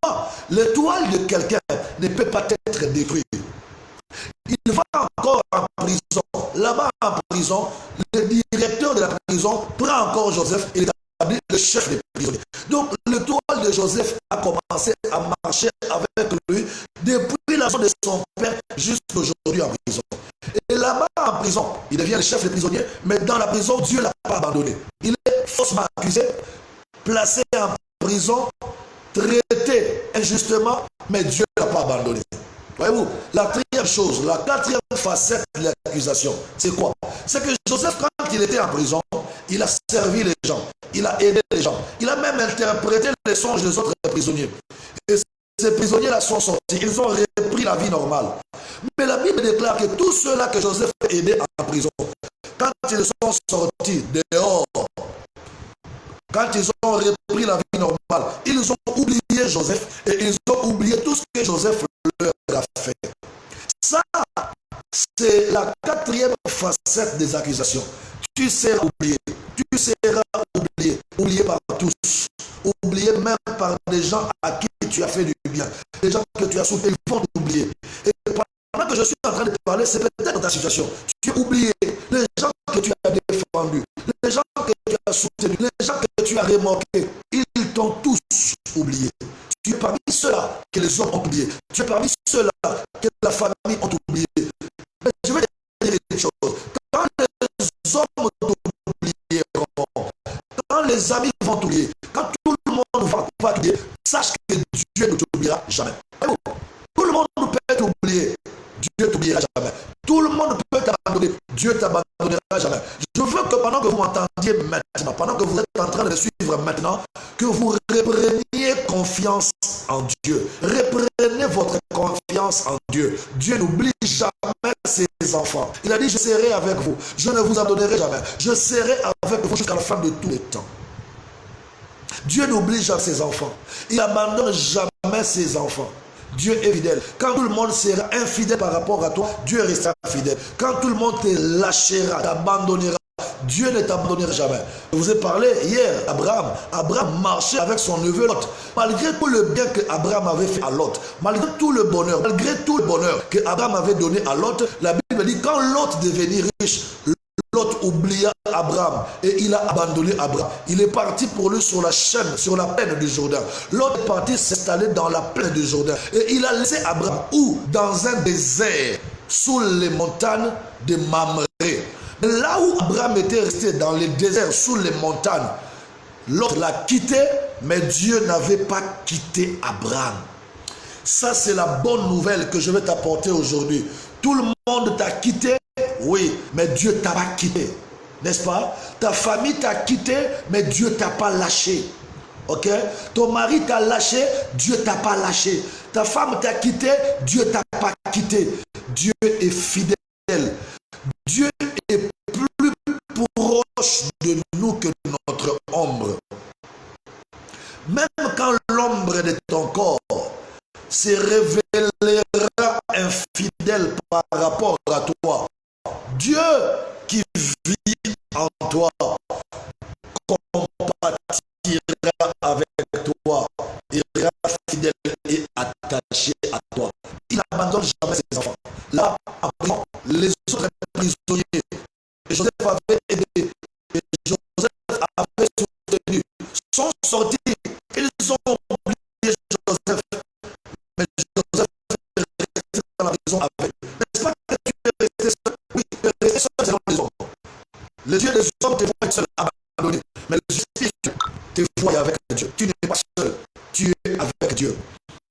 l'étoile de quelqu'un ne peut pas être détruite. Il va encore en prison. Là-bas en prison, le directeur de la prison prend encore Joseph et établit le chef des prisonniers. Donc l'étoile de Joseph a commencé à marcher avec lui depuis la maison de son père jusqu'à aujourd'hui en prison. Et là-bas en prison, il devient le chef des prisonniers, mais dans la prison, Dieu ne l'a pas abandonné. Il est faussement accusé, placé en prison, traité injustement, mais Dieu ne l'a pas abandonné. Voyez-vous, la quatrième chose, la quatrième facette de l'accusation, c'est quoi? C'est que Joseph, quand il était en prison, il a servi les gens, il a aidé les gens, il a même interprété les songes des autres prisonniers. Et ces prisonniers-là sont sortis, ils ont repris la vie normale. Mais la Bible déclare que tous ceux-là que Joseph a aidés en prison, quand ils sont sortis dehors, quand ils ont repris la vie normale, ils ont oublié Joseph et ils ont oublié tout ce que Joseph leur a fait. Ça, c'est la quatrième facette des accusations. Tu seras oublié, tu seras oublié, oublié par tous, oublié même par des gens à qui tu as fait du bien, des gens que tu as soutenu, ils vont t'oublier. Et pendant que je suis en train de te parler, c'est peut-être ta situation. Tu as oublié les gens que tu as défendus, les gens que tu as soutenus, les gens que tu as remarqué, ils t'ont tous oublié. Tu es parmi ceux-là que les hommes ont oublié. Tu es parmi ceux-là que la famille ont oublié. Mais je vais te dire une chose. Quand les hommes t'oublieront, quand les amis vont t'oublier, quand tout le monde va t'oublier, sache que Dieu ne t'oubliera jamais. Tout le monde peut t'oublier, Dieu ne t'oubliera jamais. Tout le monde peut t'abandonner, Dieu ne t'abandonnera jamais. Je veux que pendant que vous m'entendiez maintenant, pendant que vous êtes en train de suivre maintenant, que vous repreniez confiance en Dieu. Reprenez votre confiance en Dieu. Dieu n'oublie jamais ses enfants. Il a dit, je serai avec vous. Je ne vous abandonnerai jamais. Je serai avec vous jusqu'à la fin de tous les temps. Dieu n'oublie jamais ses enfants. Il n'abandonne jamais ses enfants. Dieu est fidèle. Quand tout le monde sera infidèle par rapport à toi, Dieu restera fidèle. Quand tout le monde te lâchera, t'abandonnera, Dieu ne t'abandonnera jamais. Je vous ai parlé hier, Abraham. Abraham marchait avec son neveu Lot. Malgré tout le bien que Abraham avait fait à Lot, malgré tout le bonheur que Abraham avait donné à Lot, la Bible dit quand Lot devenait riche, Lot oublia Abraham et il a abandonné Abraham. Il est parti pour lui sur la chaîne, sur la plaine du Jourdain. Lot est parti s'installer dans la plaine du Jourdain. Et il a laissé Abraham où? Dans un désert, sous les montagnes de Mamré. Mais là où Abraham était resté dans le désert, sous les montagnes, Lot l'a quitté, mais Dieu n'avait pas quitté Abraham. Ça, c'est la bonne nouvelle que je vais t'apporter aujourd'hui. Tout le monde t'a quitté. Oui, mais Dieu t'a pas quitté, n'est-ce pas? Ta famille t'a quitté, mais Dieu t'a pas lâché. Ok? Ton mari t'a lâché, Dieu t'a pas lâché. Ta femme t'a quitté, Dieu t'a pas quitté. Dieu est fidèle. Dieu est plus proche de nous que notre ombre. Même quand l'ombre de ton corps se révélera infidèle par rapport à toi, Dieu qui vit en toi compatira avec toi, il sera fidèle et attaché à toi. Il n'abandonne jamais ses enfants. Là, après, les autres prisonniers, et Joseph avait aidé, et Joseph avait soutenu, sont sortis, ils ont oublié Joseph, mais Joseph est resté dans la prison avec. N'est-ce pas que tu es resté seul? Oui, tu es resté seul selon les hommes. Les yeux des hommes te voient seul, abandonné, mais les yeux de Dieu te voient avec Dieu. Tu n'es pas seul, tu es avec Dieu.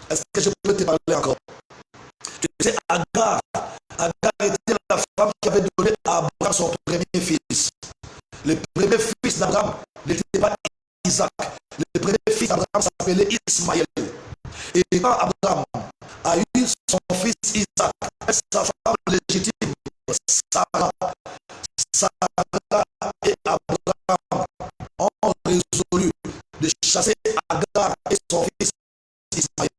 Est-ce que je peux te parler encore? Tu sais, Agar était la femme qui avait donné à Abraham son premier fils. Le premier fils d'Abraham n'était pas Isaac. Le premier fils d'Abraham s'appelait Ismaël. Et quand Abraham a eu son fils Isaac, sa femme légitime, Sarah et Abraham ont résolu de chasser Agar et son fils Ismaël.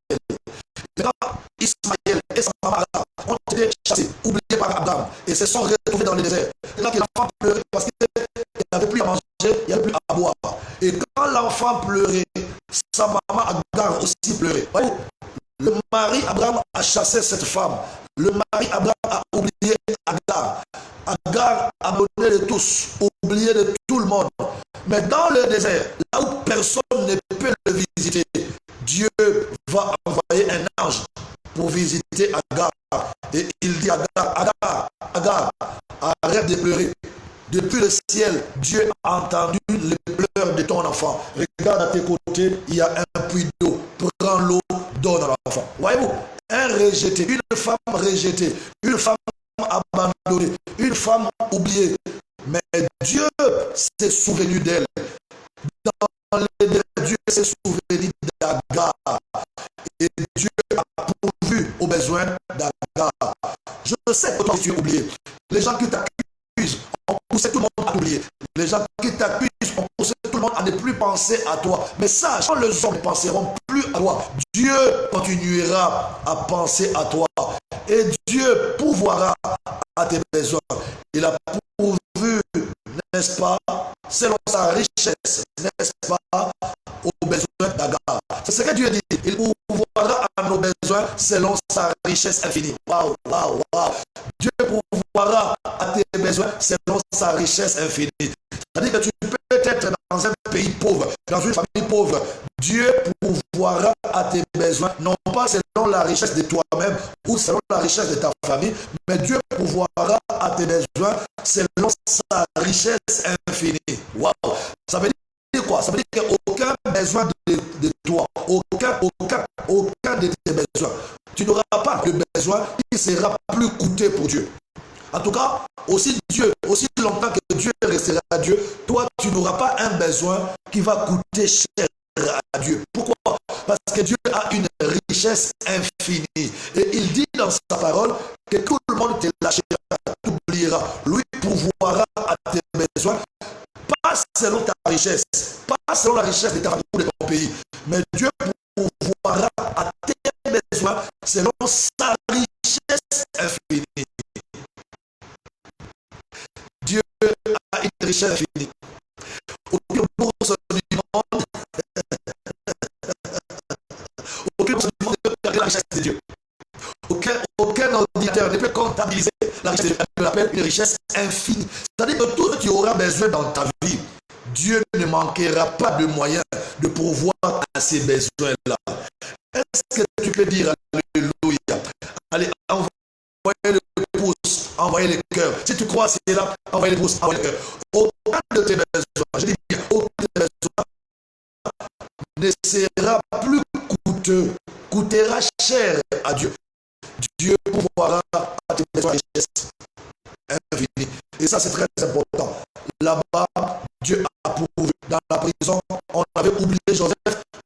Quand Ismaël et sa femme Agar ont été chassés, oubliés par Abraham, et se sont retrouvés dans le désert. Et là, l'enfant pleurait parce qu'il n'y avait plus à manger, il n'y avait plus à boire. Et quand l'enfant pleurait, sa maman Agar aussi pleurait. Le mari Abraham a chassé cette femme. Le mari Abraham a oublié Agar. Agar a abandonné de tous, oublié de tout le monde. Mais dans le désert, là où personne ne peut le visiter, Dieu va envoyer un ange pour visiter Agar. Et il dit à Agar, Agar, arrête de pleurer. Depuis le ciel, Dieu a entendu les pleurs de ton enfant. Regarde à tes côtés, il y a un puits d'eau. Prends l'eau, donne à l'enfant. Voyez-vous, un rejeté, une femme rejetée, une femme abandonnée, une femme oubliée. Mais Dieu s'est souvenu d'elle. Dans les délais, Dieu s'est souvenu d'Agar. Et Dieu a pourvu aux besoins d'Agar. Je sais que toi tu es oublié. Les gens qui t'accusent ont poussé tout le monde à t'oublier. Les gens qui t'accusent ont poussé tout le monde à ne plus penser à toi. Mais sache, quand les hommes ne penseront plus à toi, Dieu continuera à penser à toi. Et Dieu pourvoira à tes besoins. Il a pourvu, n'est-ce pas, selon sa richesse, n'est-ce pas, aux besoins d'Agar. C'est ce que Dieu dit. Il pourvoira à nos besoins selon sa richesse infinie. Waouh, waouh, waouh. Dieu pourvoira à tes besoins selon sa richesse infinie. C'est-à-dire que tu peux être dans un pays pauvre, dans une famille pauvre, Dieu pourvoira à tes besoins, non pas selon la richesse de toi-même ou selon la richesse de ta famille, mais Dieu pourvoira à tes besoins selon sa richesse infinie. Waouh! Ça veut dire quoi? Ça veut dire qu'aucun besoin de toi, aucun de tes besoins, tu n'auras pas de besoin qui sera plus coûteux pour Dieu. En tout cas, aussi longtemps que Dieu restera Dieu, toi, tu n'auras pas un besoin qui va coûter cher à Dieu. Pourquoi? Parce que Dieu a une richesse infinie. Et il dit dans sa parole que tout le monde te lâchera, t'oubliera. Lui pourvoira à tes besoins, pas selon ta richesse, pas selon la richesse de ta famille ou de ton pays, mais Dieu pourvoira à tes besoins selon sa richesse infinie. Dieu a une richesse infinie. Aucune bourse du monde, aucune bourse du monde ne peut perdre la richesse de Dieu. Aucun ordinateur ne peut comptabiliser la richesse de Dieu. On l'appelle une richesse infinie. C'est-à-dire que tout ce que tu auras besoin dans ta vie, Dieu ne manquera pas de moyens de pourvoir à ces besoins-là. Est-ce que tu peux dire Alléluia? Allez, envoyez le pouce, envoyez le cœur. Si tu crois c'est là, envoyez le pouce, envoyez le cœur. Aucun de tes besoins, je dis bien, aucun de tes besoins ne sera plus coûteux, coûtera cher à Dieu. Dieu pourvoira à tes besoins richesse infinie. Et ça, c'est très important. Là-bas, Dieu a pourvu. Dans la prison, on avait oublié Joseph.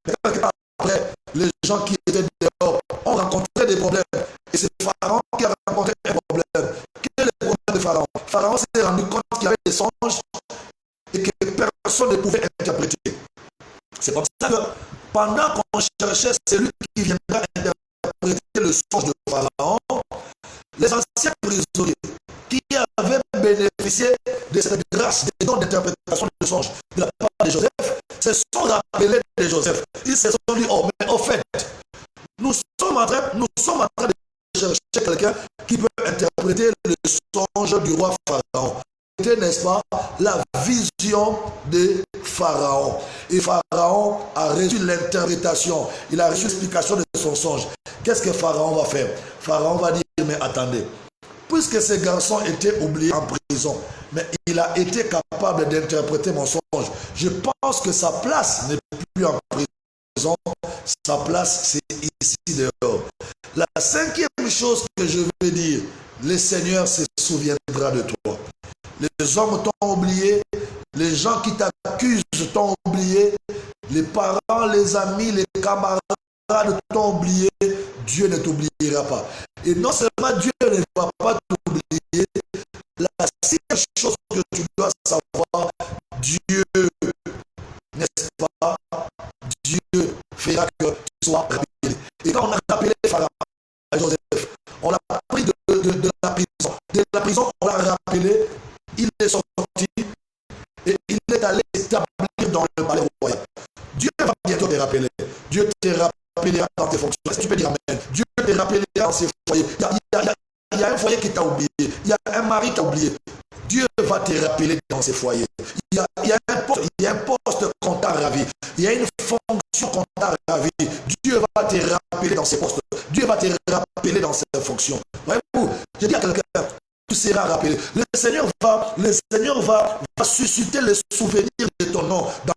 Mais après, les gens qui étaient dehors ont rencontré des problèmes. Et c'est Pharaon qui a rencontré un problème. Quel est le problème de Pharaon? Pharaon s'est rendu compte qu'il y avait des songes et que personne ne pouvait interpréter. C'est comme ça que pendant qu'on cherchait celui qui viendra interpréter le songe de Pharaon, les anciens prisonniers qui avaient bénéficié de cette grâce, des dons d'interprétation de songes de la part de Joseph, se sont rappelés de Joseph. Ils se sont dit, oh, mais au fait, nous sommes en train de chercher quelqu'un qui peut interpréter le songe du roi Pharaon. C'était, n'est-ce pas, la vision de Pharaon. Et Pharaon a reçu l'interprétation, il a reçu l'explication de son songe. Qu'est-ce que Pharaon va faire? Pharaon va dire, mais attendez, puisque ces garçons étaient oubliés en prison, mais il a été capable d'interpréter mon songe, je pense que sa place n'est plus en prison, sa place c'est ici dehors. La cinquième chose que je veux dire, le Seigneur se souviendra de toi. Les hommes t'ont oublié, les gens qui t'accusent t'ont oublié, les parents, les amis, les camarades t'ont oublié, Dieu ne t'oubliera pas. Et non seulement Dieu ne va pas t'oublier, la seule chose que tu dois savoir, Dieu, n'est-ce pas, Dieu fera que tu sois rappelé. Et quand on a rappelé Pharaon à Joseph, on l'a pris de la prison. De la prison, on l'a rappelé, il est sorti et il est allé s'établir dans le palais royal. Dieu va bientôt te rappeler. Dieu te rappellera dans tes fonctions. Est-ce que tu peux dire amen? Dieu te rappellera dans ses foyers. Il y a un foyer qui t'a oublié. Il y a un mari qui t'a oublié. Dieu va te rappeler dans ses foyers. Il y a un poste qu'on t'a ravi. Il y a une fonction qu'on t'a ravi. Dieu va te rappeler dans ses postes. Dieu va te rappeler dans ses fonctions. Voyez-vous, je dis à quelqu'un, tu seras rappelé. Le Seigneur va susciter le souvenir de ton nom dans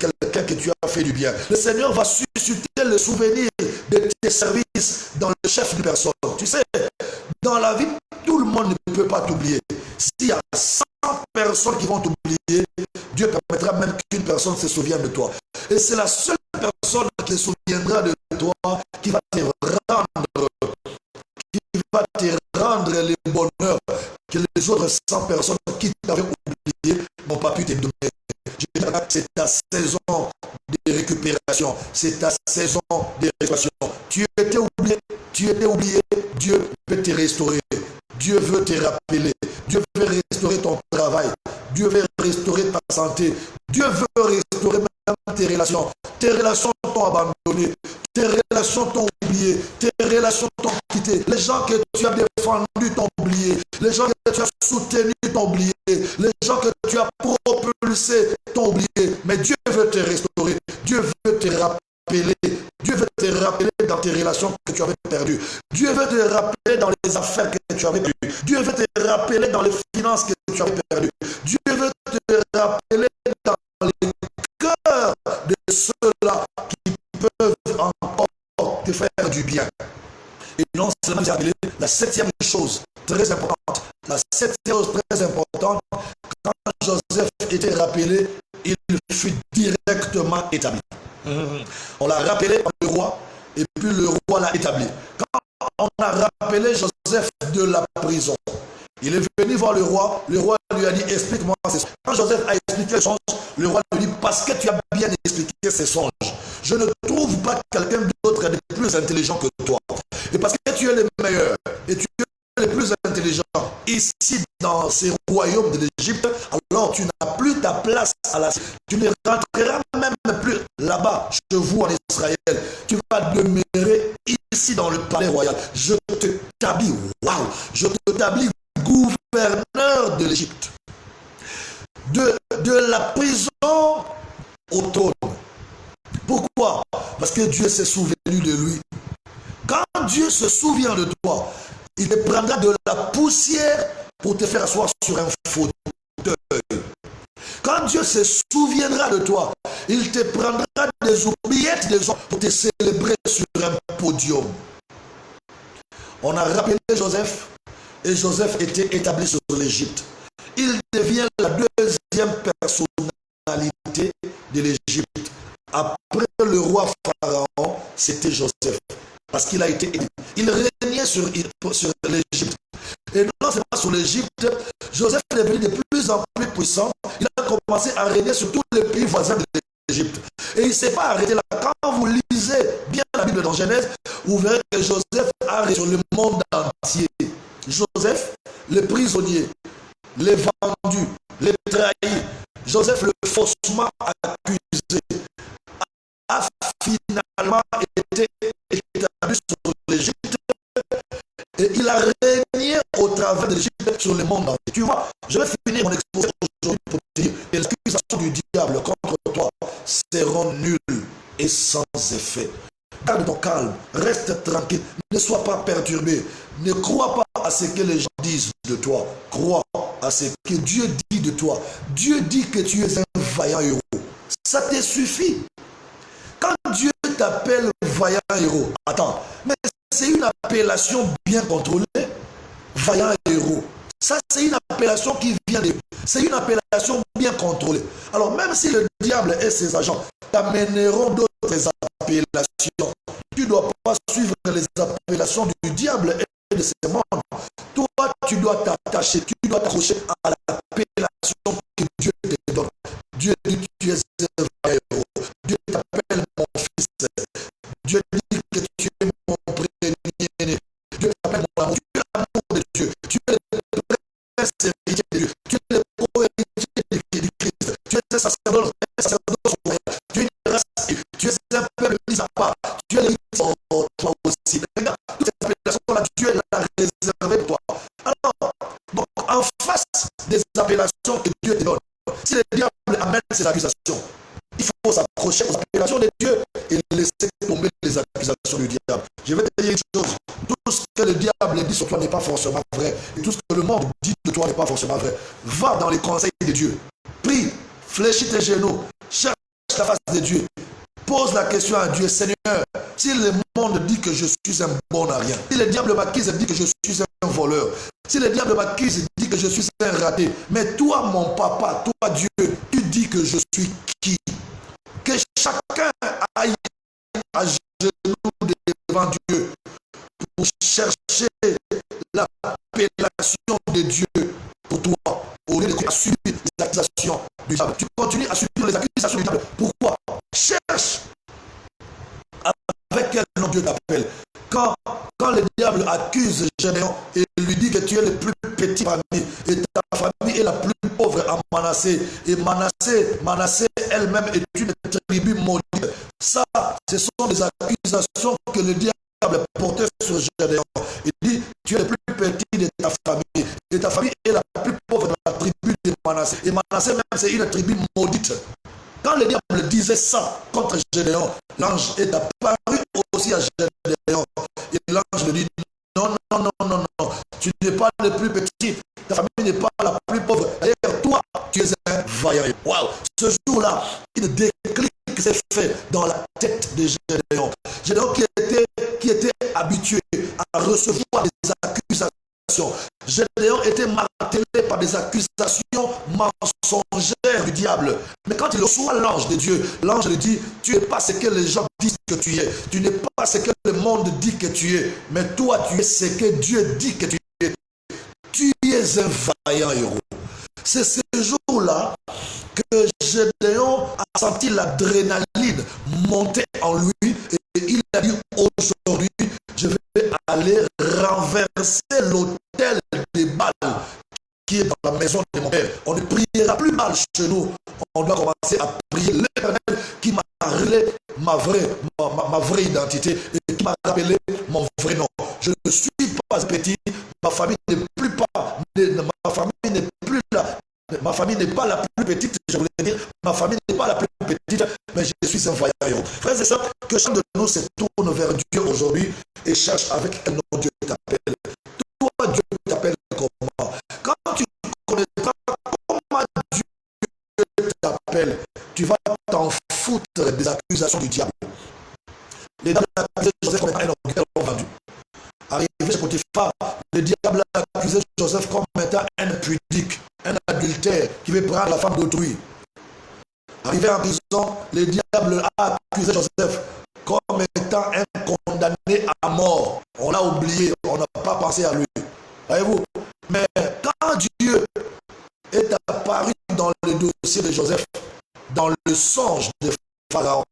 quelqu'un que tu as fait du bien. Le Seigneur va susciter le souvenir de tes services dans le chef de personne. Tu sais, dans la vie, tout le monde ne peut pas t'oublier. S'il y a 100 personnes qui vont t'oublier, Dieu permettra même qu'une personne se souvienne de toi. Et c'est la seule personne qui se souviendra de toi qui va te rendre le bonheur que les autres 100 personnes qui t'avaient oublié n'ont pas pu te donner. C'est ta saison de récupération, c'est ta saison de restauration. Tu étais oublié, Dieu peut te restaurer. Dieu veut te rappeler. Dieu veut restaurer ton travail. Dieu veut restaurer ta santé. Dieu veut restaurer même tes relations. tes relations t'ont abandonné, tes relations t'ont oublié, tes relations t'ont quitté, les gens que tu as défendus t'ont oublié, les gens que tu as soutenus t'ont oublié, les gens que tu as propulsés t'ont oublié. Mais Dieu veut te restaurer, Dieu veut te rappeler, Dieu veut te rappeler dans tes relations que tu avais perdues, Dieu veut te rappeler dans les affaires que tu avais perdues, Dieu veut te rappeler dans les finances que tu avais perdues, Dieu veut te rappeler dans les cœurs de ceux-là qui peuvent encore te faire du bien. Et non seulement j'ai la septième chose très importante, la septième chose très importante, quand Joseph était rappelé, il fut directement établi. On l'a rappelé par le roi, et puis le roi l'a établi. Quand on a rappelé Joseph de la prison, il est venu voir le roi lui a dit, explique-moi ces songes. Quand Joseph a expliqué les songes, le roi lui dit, parce que tu as bien expliqué ces songes, je ne trouve pas quelqu'un d'autre de plus intelligent que toi. Et parce que tu es le meilleur, et tu es le plus intelligent ici dans ces royaumes de l'Égypte, alors tu n'as plus ta place à la... Tu ne rentreras même plus là-bas, chez vous en Israël. Tu vas demeurer ici dans le palais royal. Je te t'habille, waouh, je te t'habille gouverneur de l'Égypte. De la prison au trône. Pourquoi? Parce que Dieu s'est souvenu de lui. Quand Dieu se souvient de toi, il te prendra de la poussière pour te faire asseoir sur un fauteuil. Quand Dieu se souviendra de toi, il te prendra des oubliettes des gens pour te célébrer sur un podium. On a rappelé Joseph, et Joseph était établi sur l'Égypte. Il devient la deuxième personnalité de l'Égypte. Après le roi Pharaon, c'était Joseph. Parce qu'il a été élu. Il régnait sur l'Égypte. Et non seulement sur l'Égypte, Joseph est devenu de plus en plus puissant. Il a commencé à régner sur tous les pays voisins de l'Égypte. Et il ne s'est pas arrêté là. Quand vous lisez bien la Bible dans Genèse, vous verrez que Joseph a régné sur le monde entier. Joseph, le prisonnier, les vendus, les trahis. Joseph, le faussement accusé, a finalement été établi sur l'Égypte et il a régné au travers de l'Égypte sur le monde entier. Tu vois, je vais finir mon exposé aujourd'hui pour te dire que les accusations du diable contre toi seront nulles et sans effet. Garde ton calme, reste tranquille, ne sois pas perturbé, ne crois pas à ce que les gens disent de toi, crois à ce que Dieu dit de toi. Dieu dit que tu es un vaillant héros. Ça te suffit. Quand Dieu t'appelle vaillant héros, attends, mais c'est une appellation bien contrôlée, vaillant héros. Ça, c'est une appellation qui vient de... C'est une appellation bien contrôlée. Alors, même si le diable et ses agents t'amèneront d'autres appellations, tu ne dois pas suivre les appellations du diable et de ses membres. Toi, tu dois t'attacher, tu dois t'accrocher à l'appellation que Dieu te donne. Dieu dit que tu es un vaillant héros. Dieu t'appelle mon fils. Dieu dit que tu es mon premier-né. Dieu t'appelle mon amour. Tu es l'amour de Dieu. Tu es le prince héritier de Dieu. Tu es le pro-héritier de Christ. Tu es un sacerdoce royal. Tu es une race. Tu es un peuple mis à part. Tu es l'héritier pour toi aussi. Regarde, toutes ces appellations-là, Dieu l'a réservé pour toi. Alors, donc, en face des appellations que Dieu te donne, si le diable amène ses accusations, il faut s'accrocher aux appellations de Dieu et laisser tomber les accusations du diable. Je vais te dire une chose. Tout ce que le diable dit sur toi n'est pas forcément vrai. Et tout ce que le monde dit de toi n'est pas forcément vrai. Va dans les conseils de Dieu. Prie, fléchis tes genoux, cherche la face de Dieu. Pose la question à Dieu, Seigneur, si le monde dit que je suis un bon à rien, si le diable m'accuse et dit que je suis un voleur, si le diable m'accuse et dit que je suis un raté, mais toi, mon papa, toi, Dieu, tu dis que je suis qui? Que chacun aille à genoux devant Dieu pour chercher l'appellation de Dieu pour toi, au lieu de subir les accusations du diable. Tu continues à subir les accusations du diable. Pourquoi? Cherche avec quel nom Dieu t'appelle. quand le diable accuse Gédéon et lui dit que tu es le plus petit parmi et ta famille est la plus pauvre à Manassé, et Manassé elle-même est une tribu maudite. Ça, ce sont des accusations que le diable portait sur Gédéon. Il dit, tu es le plus petit de ta famille, et ta famille est la plus pauvre de la tribu de Manassé. Et Manassé même, c'est une tribu maudite. Quand le diable disait ça contre Gédéon, l'ange est apparu aussi à Gédéon. Et l'ange lui dit, non, tu n'es pas le plus petit, ta famille n'est pas la plus pauvre. D'ailleurs, toi, tu es un vaillant. Wow. Ce jour-là, une déclic s'est fait dans la tête de Gédéon. Gédéon qui était habitué à recevoir des accusations. Gédéon était martelé par des accusations mensongères du diable. Mais quand il reçoit l'ange de Dieu, l'ange lui dit, tu n'es pas ce que les gens disent que tu es. Tu n'es pas ce que le monde dit que tu es. Mais toi, tu es ce que Dieu dit que tu es. Tu es un vaillant héros. C'est ce jour-là que Gédéon a senti l'adrénaline monter en lui et il a dit, aujourd'hui, je vais aller renverser l'autel des Baals qui est dans la maison de mon père. On ne priera plus mal chez nous. On doit commencer à prier l'Éternel qui m'a révélé ma vraie identité et qui m'a rappelé mon vrai nom. Je ne suis pas petit, ma famille n'est plus pas, ma famille n'est plus là. Ma famille n'est pas la plus petite, je voulais dire, ma famille n'est pas la plus petite, mais je suis un vaillant héros. Frères et sœurs, que chacun de nous se tourne vers Dieu aujourd'hui et cherche avec quel nom Dieu t'appelle. Toi, Dieu t'appelle comment? Quand tu connaîtras comment Dieu t'appelle, tu vas t'en foutre des accusations du diable. Les diables accusaient Joseph comme étant un orgueil vendu. Arrivé chez Potiphar, le diable a accusé Joseph comme étant un impudique, un adultère qui veut prendre la femme d'autrui. Arrivé en prison, le diable a accusé Joseph comme étant un condamné à mort. On l'a oublié, on n'a pas pensé à lui. Voyez-vous? Mais quand Dieu est apparu dans le dossier de Joseph, dans le songe de Pharaon,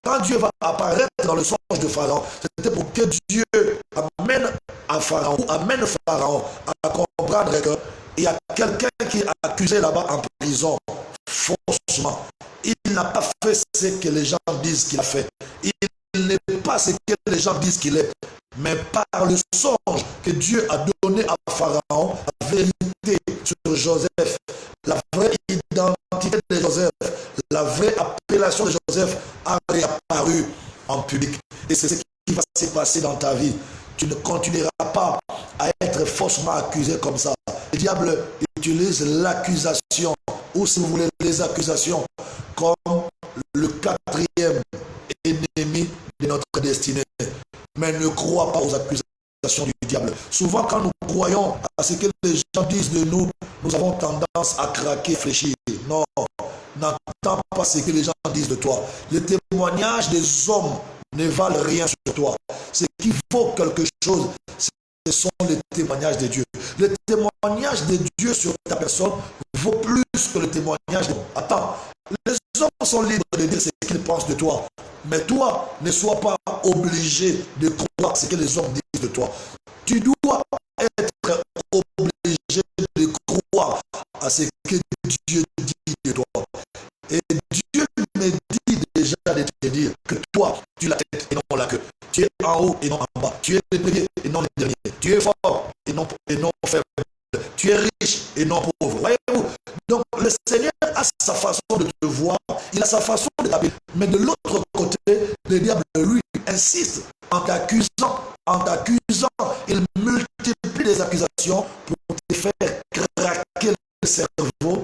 quand Dieu va apparaître dans le songe de Pharaon, c'était pour que Dieu amène Pharaon à comprendre qu'il y a quelqu'un qui est accusé là-bas en prison faussement. Il n'a pas fait ce que les gens disent qu'il a fait. Il n'est pas ce que les gens disent qu'il est. Mais par le songe que Dieu a donné à Pharaon, la vérité sur Joseph, la vraie identité de Joseph, la vraie appellation de Joseph a réapparu en public. Et c'est ce qui va se passer dans ta vie. Tu ne continueras pas à être faussement accusé comme ça. Le diable utilise l'accusation, ou si vous voulez les accusations, comme le quatrième ennemi de notre destinée. Mais ne crois pas aux accusations du diable. Souvent, quand nous croyons à ce que les gens disent de nous, nous avons tendance à craquer, fléchir. Non, n'entends pas ce que les gens disent de toi. Les témoignages des hommes ne valent rien sur toi. Ce qui vaut quelque chose, ce sont les témoignages de Dieu. Le témoignage de Dieu sur ta personne vaut plus que le témoignage de... Attends, les hommes sont libres de dire ce qu'ils pensent de toi. Mais toi, ne sois pas obligé de croire ce que les hommes disent de toi. Tu dois être obligé de croire à ce que Dieu dit de toi. Et Dieu me dit déjà de te dire que toi, tu es la tête et non la queue. Tu es en haut et non en bas. Tu es le premier et non le dernier. Tu es fort et non faible. Tu es riche et non pauvre. Voyez-vous? Donc le Seigneur a sa façon de te voir, il a sa façon de t'appeler. Mais de l'autre côté, le diable, lui, insiste en t'accusant, il multiplie les accusations pour te faire craquer le cerveau,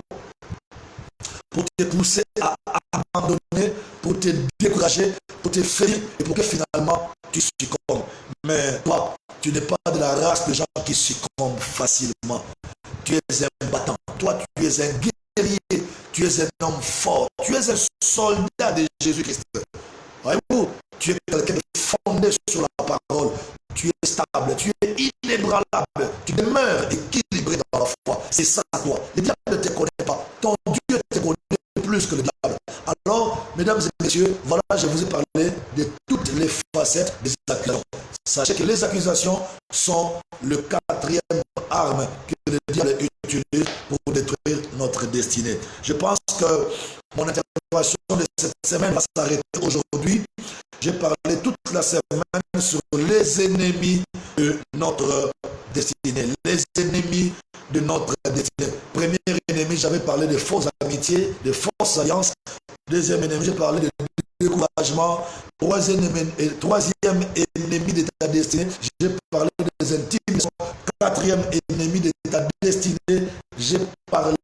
pour te pousser à abandonner, pour te décourager, pour te faire et pour que finalement tu succombes. Mais toi, tu n'es pas de la race de gens qui succombent facilement. Tu es un battant. Toi, tu es un guerrier. Tu es un homme fort. Tu es un soldat de Jésus-Christ. Voyez-vous, tu es quelqu'un de fondé sur la parole. Tu es stable. Tu es inébranlable. Tu demeures équilibré dans la foi. C'est ça, toi. Le diable ne te connaît pas. Ton Dieu te connaît plus que le diable. Alors, mesdames et messieurs, voilà, je vous ai parlé de toutes les facettes des accusations. Sachez que les accusations sont le quatrième arme que le diable utilise pour détruire notre destinée. Je pense que mon intervention de cette semaine va s'arrêter aujourd'hui. J'ai parlé toute la semaine sur les ennemis de notre destinée. Les ennemis de notre destinée. Premier ennemi, j'avais parlé de fausses amitiés, de fausses alliances. Deuxième ennemi, j'ai parlé de découragement. Troisième ennemi de ta destinée, j'ai parlé des intimidations. Quatrième ennemi de ta destinée, j'ai parlé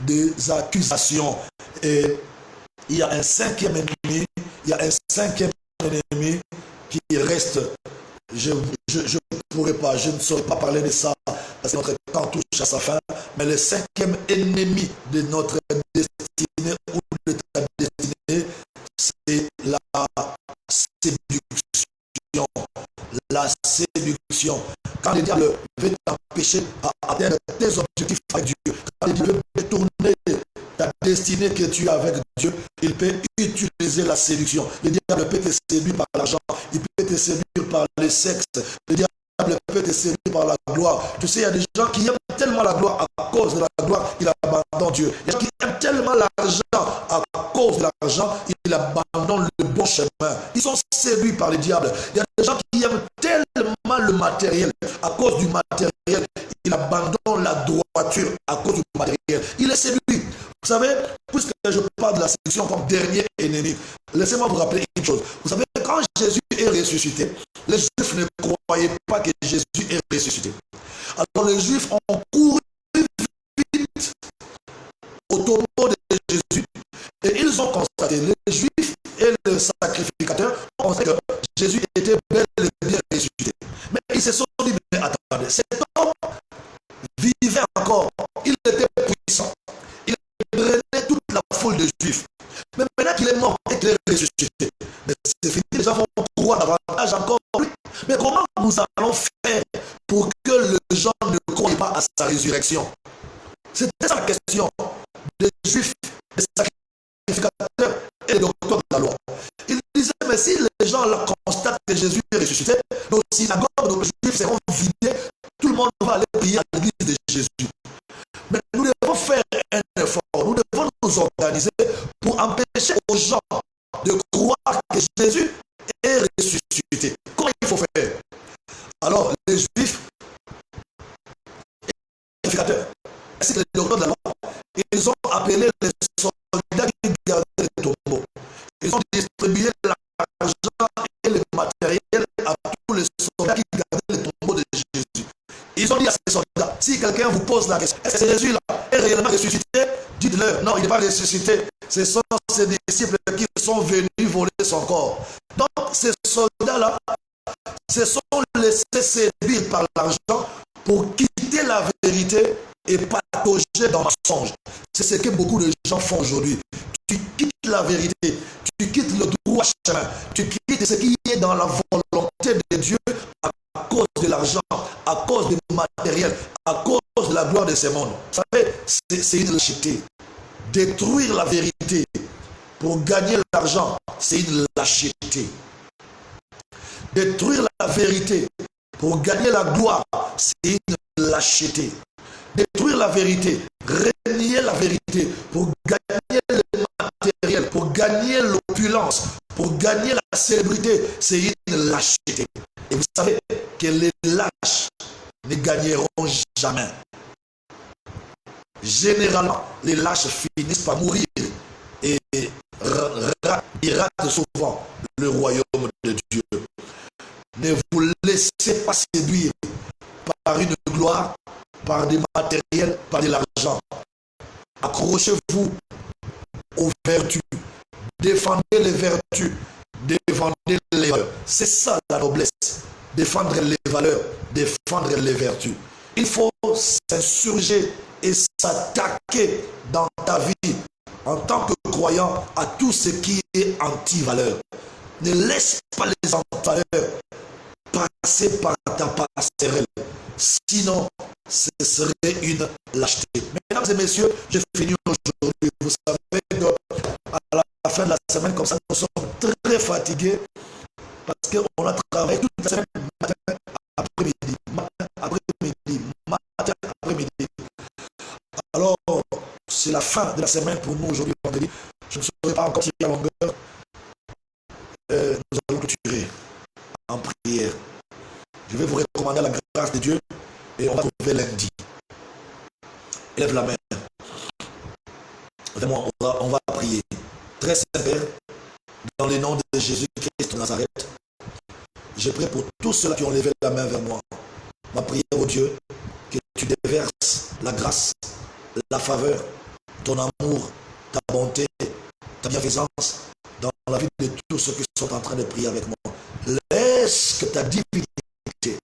des accusations. Et il y a un cinquième ennemi, qui reste. Je ne pourrais pas, je ne saurais pas parler de ça parce que notre temps touche à sa fin. Mais le cinquième ennemi de notre destinée ou de ta destinée, c'est la séduction. La séduction. Quand le diable veut t'empêcher à atteindre tes objectifs avec Dieu, quand le diable veut détourner ta destinée que tu as avec Dieu, il peut utiliser la séduction. Le diable peut te séduire par l'argent, il peut te séduire par le sexe, le diable peut te séduire par la gloire. Tu sais, il y a des gens qui aiment tellement la gloire, à cause de la gloire, ils abandonnent Dieu. Il y a des gens qui aiment tellement l'argent, à cause de l'argent, ils abandonnent le bon chemin. Ils sont séduits par le diable. Il y a des gens qui aiment tellement le matériel, à cause du matériel, ils abandonnent la droiture à cause du matériel. Il est séduit. Vous savez, puisque je parle de la séduction comme dernier ennemi, laissez-moi vous rappeler une chose. Vous savez, quand Jésus est ressuscité, les Juifs ne croyaient pas que Jésus est ressuscité. Alors les Juifs ont couru vite au tombeau de Jésus et ils ont constaté, les Juifs et le sacrificateur ont constaté que Jésus était bel et bien ressuscité. Mais ils se sont dit, mais attendez, cet homme vivait encore, il était puissant. Prenait toute la foule de Juifs. Mais maintenant qu'il est mort et qu'il est ressuscité, mais c'est fini, les gens vont croire davantage encore. Mais comment nous allons faire pour que les gens ne croient pas à sa résurrection? C'était ça la question des Juifs, des sacrificateurs et des docteurs de la loi. Ils disaient, mais si les gens là constatent que Jésus est ressuscité, nos synagogues, nos Juifs seront vidés, tout le monde va aller prier à l'église de Jésus. Mais nous devons faire un effort, nous devons nous organiser pour empêcher aux gens de croire que Jésus est ressuscité. Comment il faut faire? Alors, les Juifs, les sacrificateurs, ainsi que les docteurs de la loi, ils ont appelé les soldats qui gardaient les tombeaux. Ils ont distribué l'argent et le matériel à tous les soldats qui gardaient les tombeaux de Jésus. Ils ont dit à ces soldats, si quelqu'un vous pose la question, est-ce que Jésus là est réellement ressuscité? Dites-leur, non, il n'est pas ressuscité. Ce sont ses disciples qui sont venus voler son corps. Donc, ces soldats-là se sont laissés séduire par l'argent pour quitter la vérité et patauger dans le mensonge. C'est ce que beaucoup de gens font aujourd'hui. Tu quittes la vérité, tu quittes le droit chemin, tu quittes ce qui est dans la volonté de Dieu à cause de l'argent, à cause du matériel, à cause de la gloire de ce monde. Vous savez, c'est une lâcheté. Détruire la vérité pour gagner l'argent, c'est une lâcheté. Détruire la vérité pour gagner la gloire, c'est une lâcheté. Détruire la vérité, renier la vérité pour gagner le matériel, pour gagner l'opulence, pour gagner la célébrité, c'est une lâcheté. Et vous savez que les lâches ne gagneront jamais. Généralement, les lâches finissent par mourir et ils ratent souvent le royaume de Dieu. Ne vous laissez pas séduire par une gloire, par des matériels, par de l'argent. Accrochez-vous aux vertus. Défendez les vertus. Défendez les valeurs. C'est ça la noblesse. Défendre les valeurs, défendre les vertus. Il faut s'insurger et s'attaquer dans ta vie en tant que croyant à tout ce qui est anti-valeur. Ne laisse pas les anti-valeurs passer par ta passerelle. Sinon, ce serait une lâcheté. Mesdames et messieurs, j'ai fini aujourd'hui. Vous savez qu'à la fin de la semaine, comme ça, nous sommes très fatigués parce qu'on a travaillé toute la semaine, matin, fin de la semaine pour nous aujourd'hui, vendredi. Je ne saurais pas encore si à longueur. Nous allons clôturer en prière. Je vais vous recommander la grâce de Dieu et on va trouver lundi. Lève la main. Vraiment, on va prier. Très Saint-Père, dans le nom de Jésus-Christ de Nazareth, je prie pour tous ceux qui ont levé la main vers moi. Ma prière au Dieu, que tu déverses la grâce, la faveur, ton amour, ta bonté, ta bienfaisance dans la vie de tous ceux qui sont en train de prier avec moi. Laisse que ta divinité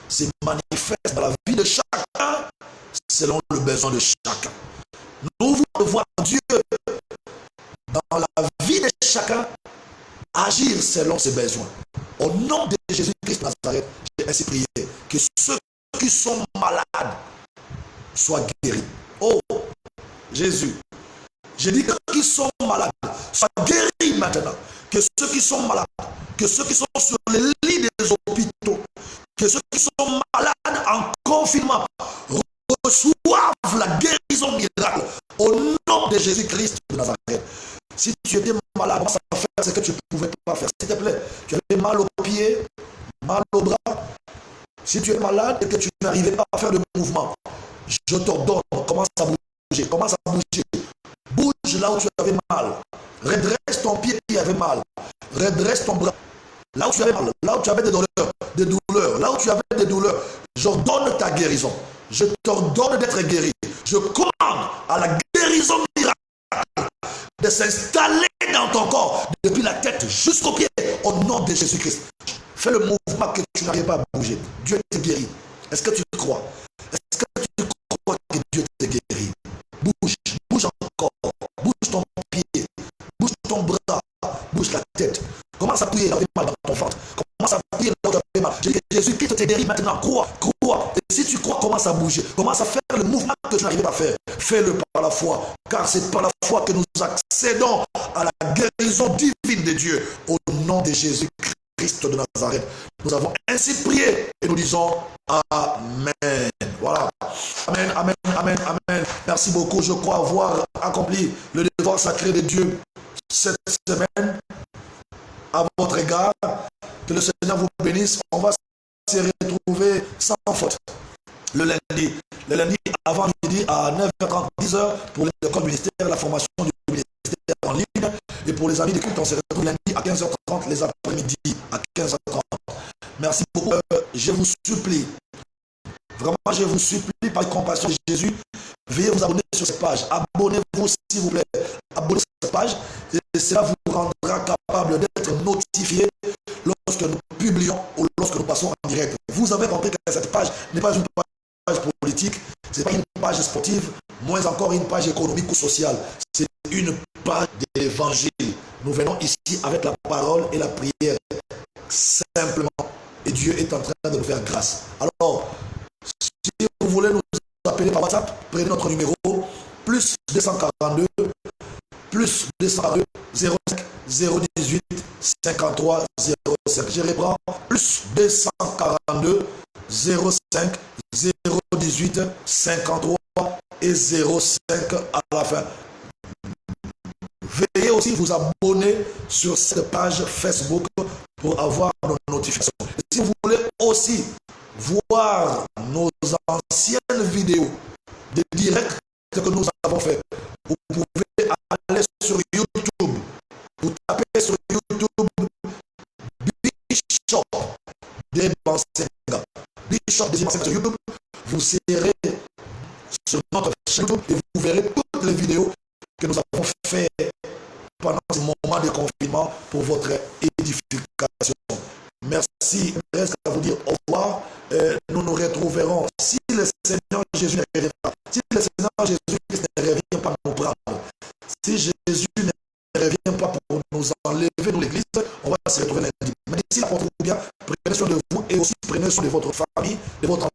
se manifeste dans la vie de chacun selon le besoin de chacun. Nous voulons voir Dieu dans la vie de chacun agir selon ses besoins. Au nom de Jésus-Christ de Nazareth, j'ai ainsi prié que ceux qui sont malades soient guéris. Oh, Jésus, j'ai dit que ceux qui sont malades soient guéris maintenant. Que ceux qui sont malades, que ceux qui sont sur les lits des hôpitaux, que ceux qui sont malades en confinement reçoivent la guérison miracle au nom de Jésus-Christ de Nazareth. Si tu étais malade, commence à faire ce que tu ne pouvais pas faire. S'il te plaît, tu avais mal aux pieds, mal au bras. Si tu es malade et que tu n'arrivais pas à faire de mouvement, je t'ordonne, commence à bouger, commence à bouger. Bouge là où tu avais mal. Redresse ton pied qui avait mal. Redresse ton bras. Là où tu avais mal, là où tu avais des douleurs, là où tu avais des douleurs, j'ordonne ta guérison. Je t'ordonne d'être guéri. Je commande à la guérison miracle de s'installer dans ton corps, depuis la tête jusqu'aux pieds, au nom de Jésus-Christ. Fais le mouvement que tu n'arrives pas à bouger. Dieu te guérit. Est-ce que tu crois? Est-ce que tu crois que Dieu te guérit? Bouge, bouge encore, bouge ton pied, bouge ton bras, bouge la tête. Commence à prier là où tu as mal dans ton ventre. Commence à prier là où tu as mal. Jésus-Christ te guérit maintenant. Crois, crois. Et si tu crois, commence à bouger. Commence à faire le mouvement que tu n'arrives pas à faire. Fais-le par la foi. Car c'est par la foi que nous accédons à la guérison divine de Dieu. Au nom de Jésus-Christ de Nazareth. Nous avons ainsi prié et nous disons Amen. Voilà. Amen, amen, amen, amen. Merci beaucoup. Je crois avoir accompli le devoir sacré de Dieu cette semaine à votre égard. Que le Seigneur vous bénisse. On va se retrouver sans faute le lundi. Le lundi avant midi à 9h30, 10h pour l'école ministère, la formation du ministère en ligne. Et pour les amis de culte, on se retrouve lundi à 15h30, les après-midi à 15h30. Merci beaucoup. Je vous supplie, vraiment je vous supplie par compassion de Jésus, veuillez vous abonner sur cette page. Abonnez-vous s'il vous plaît. Abonnez-vous sur cette page et cela vous rendra capable d'être notifié lorsque nous publions ou lorsque nous passons en direct. Vous avez compris que cette page n'est pas une page politique, ce n'est pas une page sportive, moins encore une page économique ou sociale. C'est une page de l'évangile. Nous venons ici avec la parole et la prière, simplement. Et Dieu est en train de nous faire grâce. Alors, si vous voulez nous appeler par WhatsApp, prenez notre numéro, plus 242, plus 202, 05 018 53 05. Je reprends, plus 242, 05 018 53 et 05 à la fin. Veuillez aussi vous abonner sur cette page Facebook pour avoir nos notifications. Et si vous voulez aussi voir nos anciennes vidéos de direct que nous avons fait, vous pouvez aller sur YouTube. Vous tapez sur YouTube Bishop des Bansenga. Bishop des Bansenga sur YouTube. Vous serez sur notre chaîne YouTube et vous verrez toutes les vidéos que nous avons fait pendant ce moment de confinement pour votre édification. Merci. Il reste à vous dire au revoir. Nous nous retrouverons si le Seigneur Jésus ne revient pas. Si le Seigneur Jésus ne revient pas nous prendre. Si Jésus ne revient pas pour nous enlever de l'église, on va se retrouver lundi. Mais d'ici là, portez-vous bien. Prenez soin de vous et aussi prenez soin de votre famille, de votre